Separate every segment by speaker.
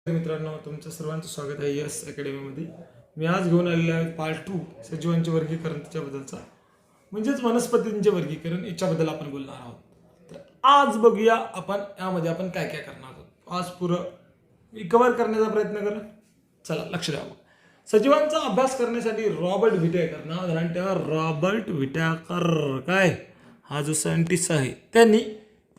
Speaker 1: मित्रांनो, तुमचं सर्वांचं स्वागत आहे यस अकॅडमीमध्ये. मी आज घेऊन आलेलो आहे पार्ट 2 सजीवांचे वर्गीकरण त्याच्याबद्दलचा, म्हणजेच वनस्पतींचे वर्गीकरण याच्याबद्दल आपण बोलणार आहोत. तर आज बघूया आपण यामध्ये आपण काय काय करणार आहोत. आज पुरं कव्हर करण्याचा प्रयत्न करा. चला लक्ष द्यावं. सजीवांचा अभ्यास करण्यासाठी रॉबर्ट विटॅकर ना, ध्यान ठेवा, रॉबर्ट विटॅकर काय हा जो सायंटिस्ट आहे त्यांनी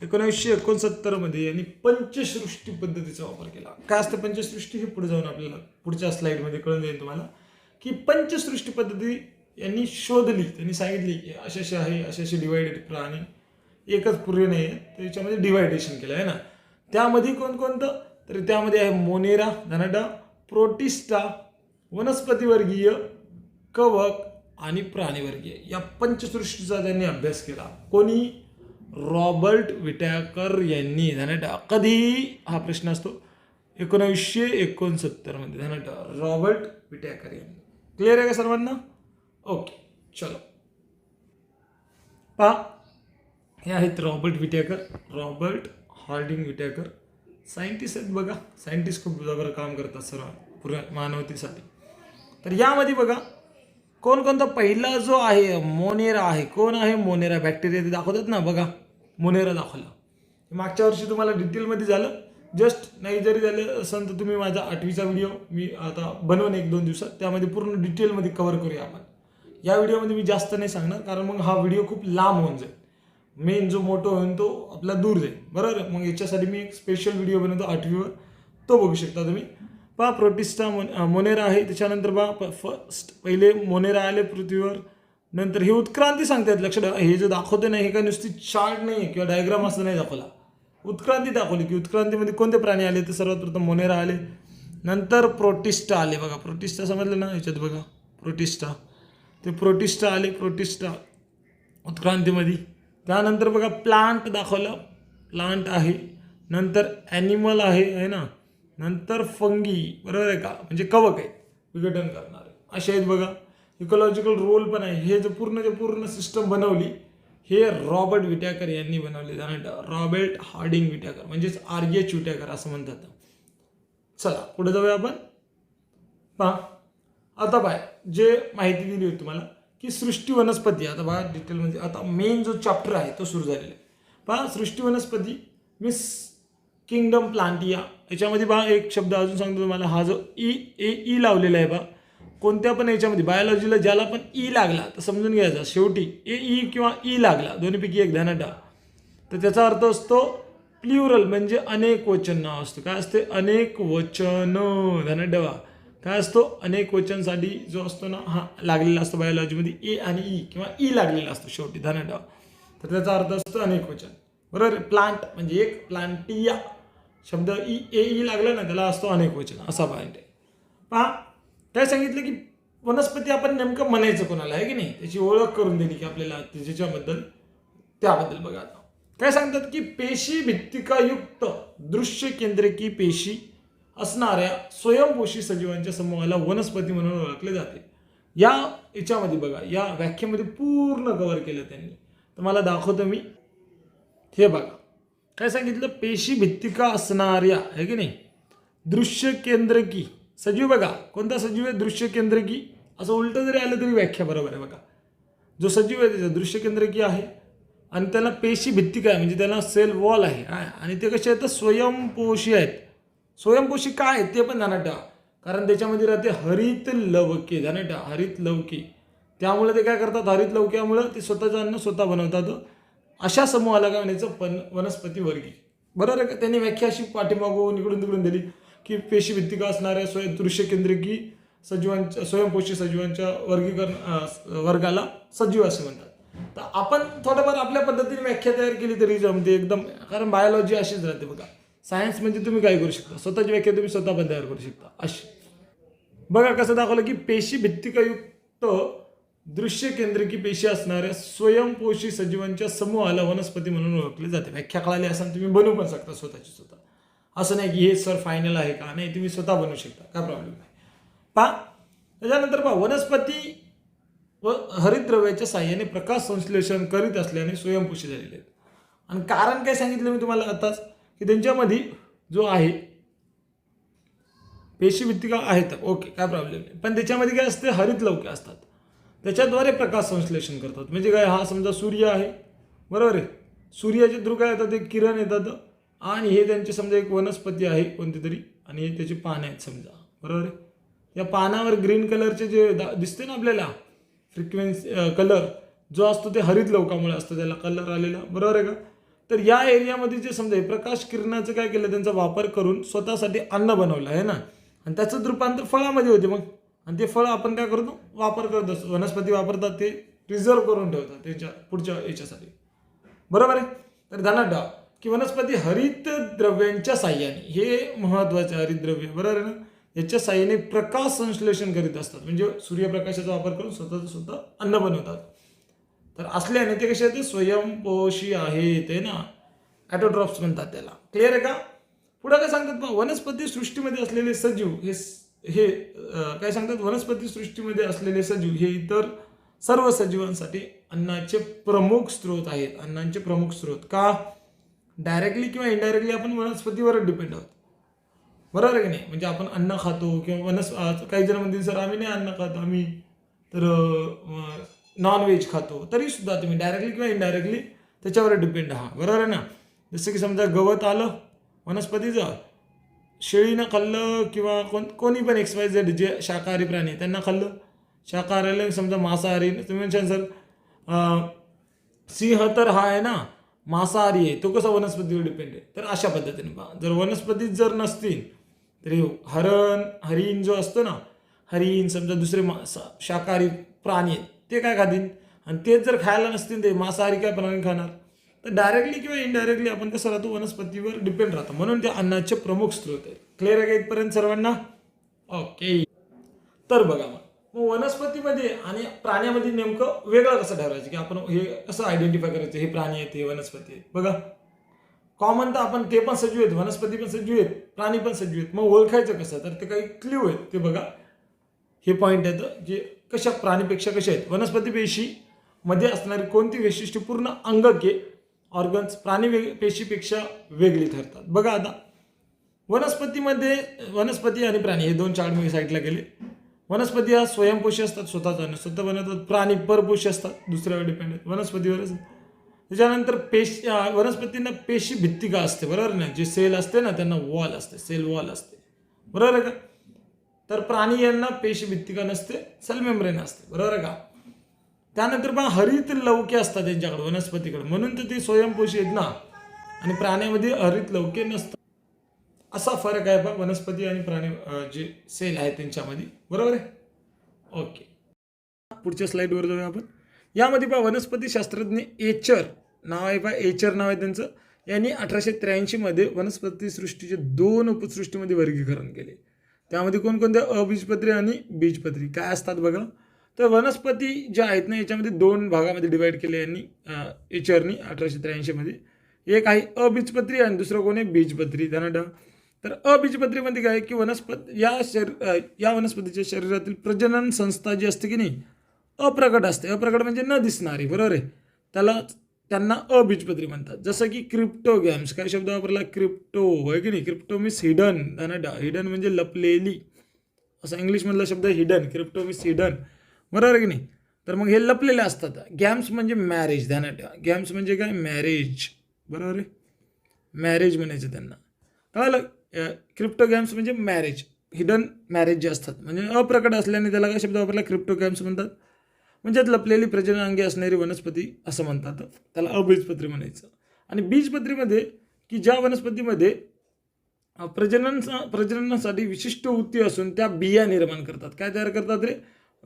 Speaker 1: 1969 मध्ये यांनी पंचसृष्टी पद्धतीचा वापर केला. काय असतं पंचसृष्टी हे पुढे जाऊन आपल्याला पुढच्या स्लाइडमध्ये कळून जाईल तुम्हाला की पंचसृष्टी पद्धती यांनी शोधली. त्यांनी सांगितली की असे आहे, असे डिवायडेड प्राणी एकच पूर्ण नाही आहे, त्याच्यामध्ये डिवायडेशन केलं आहे ना. त्यामध्ये कोणकोणतं, तर त्यामध्ये आहे मोनेरा, धनाडा, प्रोटिस्टा, वनस्पतीवर्गीय, कवक आणि प्राणीवर्गीय. या पंचसृष्टीचा त्यांनी अभ्यास केला. कोणी? रॉबर्ट विटॅकर यांनी. धनाटा कधी हा प्रश्न असतो 1969 मध्ये. धनाटा रॉबर्ट विटॅकर यांनी. क्लिअर आहे का सर्वांना? ओके चलो पहा, हे आहेत रॉबर्ट विटॅकर, रॉबर्ट हार्डिंग विटॅकर. सायंटिस्ट आहेत बघा. सायंटिस्ट खूप जबर काम करतात सर्व पुऱ्या मानवतेसाठी. तर यामध्ये बघा कोणकोणता पहिला जो आहे मोनेरा आहे. कोण आहे मोनेरा? बॅक्टेरिया ते दाखवतात ना बघा, मोनेरा दाखवला. मागच्या वर्षी तुम्हाला डिटेलमध्ये झालं, जस्ट नाही जरी झालं असेल तर तुम्ही माझा 8वीचा व्हिडिओ मी आता बनवून 1-2 दिवसात त्यामध्ये पूर्ण डिटेलमध्ये कव्हर करूया आपण. या व्हिडिओमध्ये मी जास्त नाही सांगणार, कारण मग हा व्हिडिओ खूप लांब होऊन जाईल. मेन जो मोठा होईल तो आपला दूर जाईल, बरोबर. मग याच्यासाठी मी एक स्पेशल व्हिडिओ बनवतो 8वीवर, तो बघू शकता तुम्ही. पहा प्रोटिस्टा मोनेरा आहे. त्याच्यानंतर पहा फर्स्ट पहिले मोनेरा आले पृथ्वीवर. नंतर हे उत्क्रांती सांगतात. लक्षात ठेवा, हे जे दाखवते नाही हे काय नुसती चार्ट नाही किंवा डायग्राम असं नाही दाखवला, उत्क्रांती दाखवली की उत्क्रांतीमध्ये कोणते प्राणी आले. तर सर्वात प्रथम मोनेरा आले, नंतर प्रोटिस्टा आले. बघा प्रोटिस्टा समजलं ना ह्याच्यात बघा, प्रोटिस्टा ते प्रोटिस्टा आले, प्रोटिस्टा उत्क्रांतीमध्ये. त्यानंतर बघा प्लांट दाखवलं, प्लांट आहे. नंतर ॲनिमल आहे ना. नंतर फंगी, बरोबर आहे का, म्हणजे कवक आहेत विघटन करणारे असे आहेत बघा. इकोलॉजिकल रोल पण आहे. हे जे पूर्ण सिस्टम बनवली हे रॉबर्ट विटॅकर यांनी बनवली. रॉबर्ट हार्डिंग विटॅकर म्हणजेच RH विटॅकर असं म्हणतात. चला पुढे जाऊया आपण. पहा आता बाय जे माहिती दिली होती तुम्हाला की सृष्टी वनस्पती, आता बघा डिटेलमध्ये आता मेन जो चॅप्टर आहे तो सुरू झालेला आहे. पहा सृष्टी वनस्पती मिस किंगडम प्लांटिया. याच्यामध्ये बघा एक शब्द अजून सांगतो तुम्हाला, हा जो ई लावलेला आहे बघा, कोणत्या पण याच्यामध्ये बायोलॉजीला ज्याला पण ई लागला तर समजून घ्यायचा शेवटी ई किंवा ई लागला दोन्हीपैकी एक ध्यानात ठेवा. तर त्याचा अर्थ असतो प्ल्युरल, म्हणजे अनेक वचन नाव असतं. काय असते? अनेक वचन. ध्यानात ठेवा काय असतो? अनेक वचनसाठी जो असतो ना हा लागलेला असतो बायोलॉजीमध्ये, ए आणि ई किंवा ई लागलेला असतो शेवटी. ध्यानात ठेवा. तर त्याचा अर्थ असतो अनेक वचन, बरोबर. प्लांट म्हणजे एक, प्लांटिया शब्द ई लागला ना त्याला असतो अनेक वचन, असा पॉईंट आहे. पहा काय सांगितलं की वनस्पती आपण नेमकं म्हणायचं कोणाला आहे की नाही, त्याची ओळख करून दिली की आपल्याला त्याच्याबद्दल. त्याबद्दल बघा आता काय सांगतात की पेशी भित्तिकायुक्त दृश्य केंद्रकी पेशी असणाऱ्या स्वयंपोषी सजीवांच्या समूहाला वनस्पती म्हणून ओळखले जाते. याच्यामध्ये बघा, या व्याख्येमध्ये पूर्ण कव्हर केलं त्यांनी. तर मला दाखवतो मी. हे बघा काय सांगितलं, पेशी भित्तिका असणाऱ्या आहे की नाही दृश्य केंद्रकी सजीव. बघा कोणता सजीव आहे? दृश्य केंद्रकी. असं उलटं जरी आलं तरी व्याख्या बरोबर आहे. बघा जो सजीव आहे त्याचा दृश्य केंद्रकी आहे आणि त्याला पेशी भित्तिका आहे, म्हणजे त्याला सेल वॉल आहे. आणि ते कसे आहेत? स्वयंपोषी आहेत. स्वयंपोषी काय आहेत ते पण ध्यानात ठेवा, कारण त्याच्यामध्ये राहते हरित लवके. ध्यानात ठेवा हरित लवके. त्यामुळे ते काय करतात? हरित लवक्यामुळे ते स्वतःचं अन्न स्वतः बनवतात. अशा समूहाला काय म्हणायचं? वनस्पती वर्गी, बरोबर आहे का. त्यांनी व्याख्या अशी पाठीमागून इकडून तिकडून दिली की पेशी भित्तिका असणाऱ्या दृश्य केंद्रकी सजीवांच्या स्वयंपोषी सजीवांच्या वर्गाला सजीव असे म्हणतात. तर आपण थोडंफार आपल्या पद्धतीने व्याख्या तयार केली तरी जमते एकदम, कारण बायोलॉजी अशीच राहते बघा. सायन्स म्हणजे तुम्ही काय करू शकता, स्वतःची व्याख्या तुम्ही स्वतः पण तयार करू शकता अशी. बघा कसं दाखवलं की पेशी भित्तिकायुक्त दृश्य केंद्रकी पेशी असणाऱ्या स्वयंपोषी सजीवांच्या समूहाला वनस्पती म्हणून ओळखले जाते. व्याख्या कळाली असं तुम्ही बनवू पण शकता स्वतःची स्वतः. असं नाही की हे सर फायनल आहे का, नाही तुम्ही स्वतः बनवू शकता, काय प्रॉब्लेम नाही. पहा त्याच्यानंतर पहा वनस्पती व हरितद्रव्याच्या साह्याने प्रकाश संश्लेषण करीत असल्याने स्वयंपोषी झालेले आहेत. आणि कारण काय सांगितलं मी तुम्हाला आताच की त्यांच्यामध्ये जो आहे पेशीभित्तिका आहेत, ओके, काय प्रॉब्लेम नाही. पण त्याच्यामध्ये काय असते, हरित लवके असतात, त्याच्याद्वारे प्रकाश संश्लेषण करतात. म्हणजे काय, हा समजा सूर्य आहे, बरोबर आहे, सूर्याचे थ्रू काय येतात, एक किरण येतात, आणि हे त्यांचे समजा एक वनस्पती आहे कोणती तरी, आणि हे त्याची पानं आहेत समजा, बरोबर आहे. या पानावर ग्रीन कलरचे जे दिसते ना आपल्याला फ्रिक्वेन्सी कलर जो असतो ते हरित लवकामुळे असतो, त्याला कलर आलेला, बरोबर आहे का. तर या एरियामध्ये जे समजा प्रकाश किरणाचं काय केलं, त्यांचा वापर करून स्वतःसाठी अन्न बनवलं आहे ना, आणि त्याचं रूपांतर फळामध्ये होते मग, आणि ते फळ आपण काय करतो, वापर करत असतो. वनस्पती वापरतात, ते प्रिझर्व करून ठेवतात त्यांच्या पुढच्या याच्यासाठी, बरोबर आहे. तर ध्यानात ठेवा की वनस्पती हरित द्रव्यांच्या साह्याने, हे महत्त्वाचे हरितद्रव्य, बरोबर आहे ना, याच्या साह्याने प्रकाश संश्लेषण करीत असतात. म्हणजे सूर्यप्रकाशाचा वापर करून स्वतः अन्न बनवतात. तर असल्याने ते कसे आहेत, स्वयंपोषी आहेत, आहे ना, ॲटोट्रॉफ्स म्हणतात त्याला. क्लिअर आहे का. पुढे काय सांगतात मग, वनस्पती सृष्टीमध्ये असलेले सजीव हे काय सांगतात, वनस्पती सृष्टीमध्ये असलेले सजीव हे इतर सर्व सजीवांसाठी अन्नाचे प्रमुख स्रोत आहेत. अन्नाचे प्रमुख स्रोत का, डायरेक्टली किंवा इनडायरेक्टली आपण वनस्पतीवर डिपेंड आहोत, बरोबर आहे की नाही. म्हणजे आपण अन्न खातो किंवा काही जण म्हणतील सर आम्ही नाही अन्न खातो, आम्ही तर नॉनव्हेज खातो, तरी सुद्धा तुम्ही डायरेक्टली किंवा इनडायरेक्टली त्याच्यावर डिपेंड आहात, बरोबर आहे ना. जसं की समजा गवत आलं वनस्पतीचं, शेळीनं खाल्लं किंवा कोणी पण XYZ जे शाकाहारी प्राणी त्यांना खाल्लं, शाकाहारीला समजा मांसाहारी, तुम्ही म्हणशाल सर सिंह तर हा आहे ना मांसाहारी आहे, तो कसा वनस्पतीवर डिपेंड आहे. तर अशा पद्धतीने पहा, जर वनस्पतीच जर नसतील तरी हरिण जो असतो ना, हरिण समजा दुसरे शाकाहारी प्राणी आहेत ते काय खातील, आणि तेच जर खायला नसतील ते मांसाहारी काय प्राणी खाणार. तर डायरेक्टली किंवा इनडायरेक्टली आपण कसं राहतो, वनस्पतीवर डिपेंड राहतो, म्हणून ते अन्नाचे प्रमुख स्रोत आहेत. क्लिअर आहे का इथपर्यंत सर्वांना, ओके. तर बघा मग वनस्पतीमध्ये आणि प्राण्यामध्ये नेमकं वेगळं कसं ठरवायचं, की आपण हे कसं आयडेंटिफाय करायचं, हे प्राणी आहेत हे वनस्पती आहेत. बघा कॉमन तर आपण ते पण सजीव आहेत, वनस्पती पण सजीव आहेत, प्राणी पण सजीव आहेत. मग ओळखायचं कसं, तर ते काही क्ल्यू आहेत, ते बघा हे पॉईंट आहेत जे कशा प्राणीपेक्षा कशा आहेत. वनस्पती पेशीमध्ये असणारी कोणती वैशिष्ट्यपूर्ण अंगके ऑर्गन्स प्राणी पेशीपेक्षा वेगळी ठरतात. बघा आता वनस्पती आणि प्राणी हे दोन चार्ट मी साईडला केले. वनस्पती हा स्वयंपोषी असतात, स्वतः बनवतात. प्राणी परपोषी असतात, दुसऱ्यावर डिपेंड आहेत, वनस्पतीवरच. त्याच्यानंतर वनस्पतींना पेशी भित्तिका असते, बरोबर ना, जे सेल असते ना त्यांना वॉल असते, सेल वॉल असते, बरोबर आहे का. तर प्राणी यांना पेशी भित्तिका नसते, सेल मेम्ब्रेन असते, बरोबर आहे का. त्यानंतर पण हरित लवके असतात त्यांच्याकडे वनस्पतीकडे, म्हणून तर ते स्वयंपोषी आहेत ना, आणि प्राण्यामध्ये हरित लवके नसतात. असा फरक आहे बघ वनस्पती आणि प्राणी जे सेल आहेत त्यांच्यामध्ये, बरोबर आहे. ओके, पुढच्या स्लाइडवर जाऊया आपण. यामध्ये पहा वनस्पती शास्त्रज्ञ एचर नाव आहे, पहा एचर नाव आहे त्यांचं. यांनी 1883 मध्ये वनस्पती सृष्टीचे 2 उपसृष्टीमध्ये वर्गीकरण केले. त्यामध्ये कोणकोणत्या अबीजपत्री आणि बीजपत्री काय असतात बघा. तर वनस्पती ज्या आहेत ना याच्यामध्ये 2 भागामध्ये डिवाइड केले यांनी एचरनी 1883 मध्ये. एक आहे अबीजपत्री आणि दुसरं कोण आहे बीजपत्री. त्यांना तर अबीजपत्रीमध्ये काय की या वनस्पतीच्या शरीरातील प्रजनन संस्था जी असते की नाही अप्रकट असते. अप्रकट म्हणजे न दिसणारी, बरोबर आहे, त्यांना अबीजपत्री म्हणतात. जसं की क्रिप्टोगॅम्स, काय शब्द वापरला, क्रिप्टो आहे की नाही. क्रिप्टो मीन्स हिडन, हिडन म्हणजे लपलेली, असा इंग्लिशमधला शब्द हिडन. क्रिप्टो मीन्स हिडन, बरोबर आहे की नाही. तर मग हे लपलेले असतात. गॅम्स म्हणजे मॅरेज, ध्यानात ठेवा. गॅम्स म्हणजे काय, मॅरेज, बरोबर आहे, मॅरेज म्हणायचं त्यांना, कळलं. क्रिप्टोगॅम्स म्हणजे मॅरेज, हिडन मॅरेज जे असतात, म्हणजे अप्रकट असल्याने त्याला काय शब्द वापरला, क्रिप्टोगॅम्स म्हणतात. म्हणजे लपलेली प्रजननांगी असणारी वनस्पती असं म्हणतात, त्याला अबीजपत्री म्हणायचं. आणि बीजपत्रीमध्ये की ज्या वनस्पतीमध्ये प्रजननासाठी विशिष्ट ऊती असून त्या बिया निर्माण करतात. काय तयार करतात रे,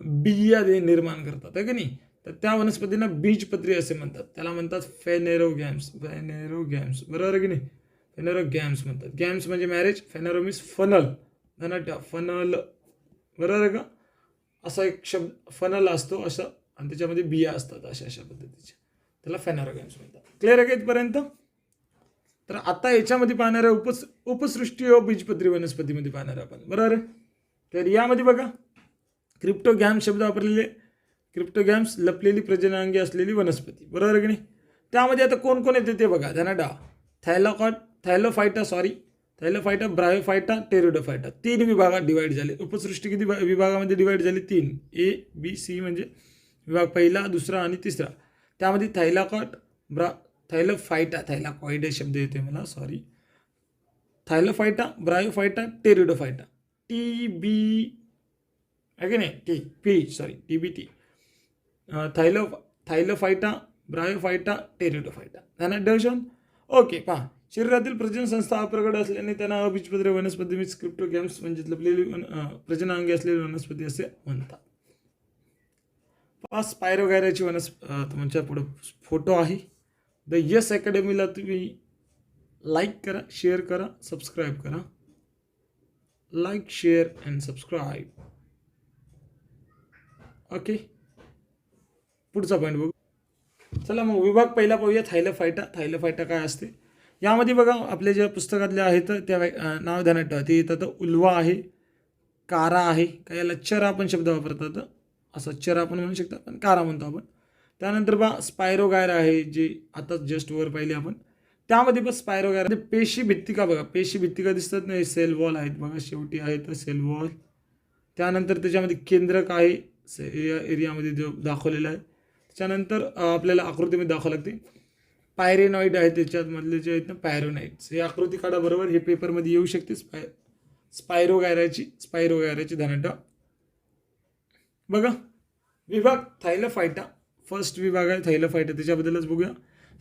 Speaker 1: बिया निर्माण करतात, आहे की नाही. तर त्या वनस्पतींना बीजपत्री असे म्हणतात. त्याला म्हणतात फेनेरोगॅम्स, बरोबर आहे की नाही. फेनेरोगॅम्स म्हणतात. गॅम्स म्हणजे मॅरेज, फेनेरो मीन्स फनल, फनल, बरोबर आहे का. असा एक शब्द फनल असतो असं, आणि त्याच्यामध्ये बिया असतात अशा पद्धतीच्या, त्याला फेनेरोगॅम्स म्हणतात. क्लिअर आहे का इथपर्यंत. तर आता याच्यामध्ये पाहणार आहे उपसृष्टी व बीजपत्री वनस्पतीमध्ये पाहणार आहे आपण, बरोबर आहे. तर यामध्ये बघा क्रिप्टोगॅम्स शब्द वापरलेले. क्रिप्टोगॅम्स लपलेली प्रजननांगी असलेली वनस्पती, बरोबर आहे की नाही. त्यामध्ये आता कोण कोण येते ते बघा. त्यांना थॅलोफायटा थायलोफायटा, ब्रायोफायटा, टेरिडोफायटा 3 विभागात डिवाईड झाले. उपसृष्टी किती विभागामध्ये डिवाईड झाली? 3. A, B, C म्हणजे विभाग पहिला, दुसरा आणि तिसरा. त्यामध्ये थायलोफायटा, थायलॉकॉइड शब्द येतोय मला, sorry. Thallophyta, bryophyta, pteridophyta. TB आहे की नाही? TBT. Thallophyta, bryophyta, pteridophyta. त्यांना डिव्हिजन ओके. पहा, शरीरातील प्रजनन संस्था अप्रगट असल्याने त्यांना अबीजपत्रे वनस्पती म्हणजे क्रिप्टोगॅम्स म्हणजे लपलेली प्रजनांगी असलेली वनस्पती असे म्हणतात. पहा, स्पायरोगायराची तुमच्या पुढे फोटो आहे. द यस अकॅडमीला तुम्ही लाईक करा, शेअर करा, सबस्क्राईब करा. Like, share and subscribe. Okay, पुढचा पॉईंट बघू. चला मग विभाग पहिला पाहूया. थायलोफायटा. थायलोफायटा काय असते? यामध्ये बघा आपल्या ज्या पुस्तकातले आहेत त्या नाव ध्यानात ठेवा. ते येतात उल्वा आहे, कारा आहे, काय याला चरा आपण शब्द वापरतात. असं चरा आपण म्हणू शकता, पण कारा म्हणतो आपण. त्यानंतर बा स्पायरोगायरा आहे, जे आता जस्ट वर पाहिले आपण. त्यामध्ये बघ स्पायरोगायरा पेशी भित्तिका बघा, पेशी भित्तिका दिसतात नाही, सेल वॉल आहेत बघा, शेवटी आहेत सेल वॉल. त्यानंतर त्याच्यामध्ये केंद्रक आहे, या एरियामध्ये जो दाखवलेला आहे. त्याच्यानंतर आपल्याला आकृतीमध्ये दाखवावं लागते. पायरेनॉइड आहे, त्याच्यामधले जे आहेत ना पायरोनाइड्स. हे आकृती काढा बरोबर, हे पेपरमध्ये येऊ शकते. स्पायरोगायराची ध्यानात ठेवा. बघा विभाग थायलोफायटा, फर्स्ट विभाग आहे थायलोफायटा, त्याच्याबद्दलच बघूया.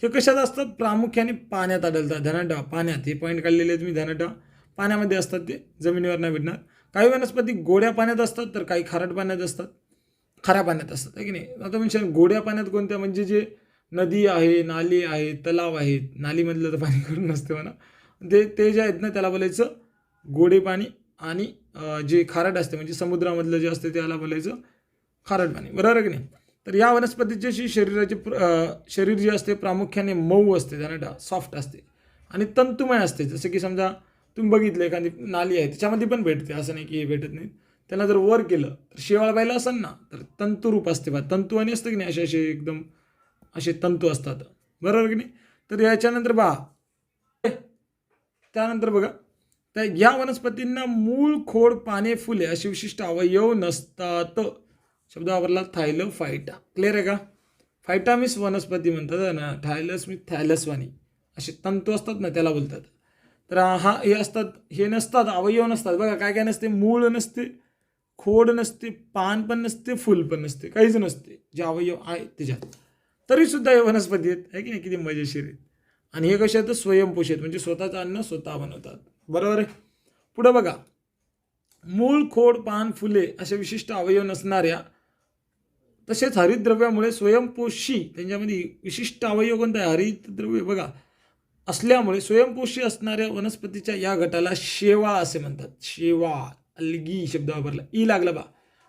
Speaker 1: हे कशात असतात? प्रामुख्याने पाण्यात आढळतात. ध्यानात ठेवा, पाण्यात. हे पॉईंट काढलेले आहेत मी, ध्यानात ठेवा. पाण्यामध्ये असतात, ते जमिनीवर नाही भेटणार. काही वनस्पती गोड्या पाण्यात असतात, तर काही खारट पाण्यात असतात, खाऱ्या पाण्यात असतात, आहे की नाही? आता म्हणजे गोड्या पाण्यात कोणत्या? म्हणजे जे नदी आहे, नाली आहे, तलाव आहेत. नालीमधलं तर पाणी करून नसते म्हणा, ते जे आहेत ना त्याला बोलायचं गोडे पाणी. आणि जे खारट असते म्हणजे समुद्रामधलं जे असते त्याला बोलायचं खारट पाणी, बरोबर आहे की नाही? तर या वनस्पतीची शरीर जे असते प्रामुख्याने मऊ असते, त्याला सॉफ्ट असते आणि तंतुमय असते. जसं की समजा तुम्ही बघितलं एखादी नाली आहे, त्याच्यामध्ये पण भेटते, असं नाही की हे भेटत नाही. त्याला जर वर केलं तर शेवाळ पाहिलं असेल ना, तर तंतुरूप असते बा, तंतू आणि असतं की नाही, असे एकदम असे तंतू असतात, बरोबर की नाही? तर याच्यानंतर त्यानंतर बघा, तर या वनस्पतींना मूळ, खोड, पाने, फुले असे विशिष्ट अवयव नसतात. शब्द वापरला थायलोफायटा. क्लिअर आहे का? फायटा मीन्स वनस्पती म्हणतात ना, थायलस मीन्स थॅलसवानी असे तंतू असतात ना, त्याला बोलतात. तर हे असतात, हे नसतात, अवयव नसतात. बघा काय काय नसते? मूळ नसते, खोड नसते, पान पण नसते, फुल पण नसते, काहीच नसते. जे अवयव आहे त्याच्यात तरी सुद्धा हे वनस्पती आहेत, आहे की नाही? किती मजेशीर आहेत. आणि हे कसे आहेत? स्वयंपोषित, म्हणजे स्वतःचं अन्न स्वतः बनवतात, बरोबर आहे? पुढे बघा, मूळ, खोड, पान, फुले असे विशिष्ट अवयव नसणाऱ्या, तसेच हरितद्रव्यामुळे स्वयंपोषी, त्यांच्यामध्ये विशिष्ट अवयव कोणता आहे? हरितद्रव्य बघा असल्यामुळे स्वयंपोषी असणाऱ्या वनस्पतीच्या या गटाला शेवाळ असे म्हणतात. शेवाळ, अलगी शब्द वापरला, ई लागला बा,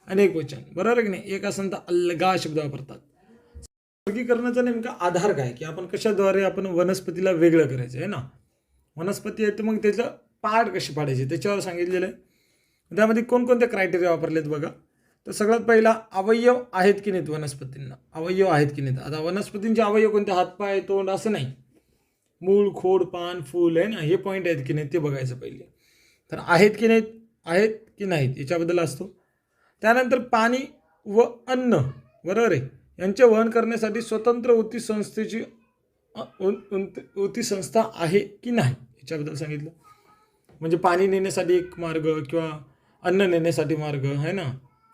Speaker 1: अनेक वचन, बरोबर आहे की नाही? एक असं तर अलगा शब्द वापरतात. वर्गीकरणाचा नेमका आधार काय, की आपण कशाद्वारे आपण वनस्पतीला वेगळं करायचं आहे ना. वनस्पती आहे तर मग त्याचं पार्ट कसे पाडायचे त्याच्यावर सांगितलेलं आहे. त्यामध्ये कोणकोणते क्रायटेरिया वापरलेत बघा. तर सगळ्यात पहिला, अवयव आहेत की नाहीत वनस्पतींना, अवयव आहेत की नाहीत. आता वनस्पतींचे अवयव कोणते? हातपाय, तोंड असं नाही, मूळ, खोड, पान, फूल आहे ना, हे पॉईंट आहेत की नाहीत ते बघायचं पहिले. तर आहेत की नाहीत, आहेत की नाहीत याच्याबद्दल असतो. त्यानंतर पाणी व अन्न, बरोबर आहे, यांचे वहन करण्यासाठी स्वतंत्र ऊती संस्था आहे की नाही याच्याबद्दल सांगितलं. म्हणजे पाणी नेण्यासाठी एक मार्ग किंवा अन्न नेण्यासाठी मार्ग आहे ना,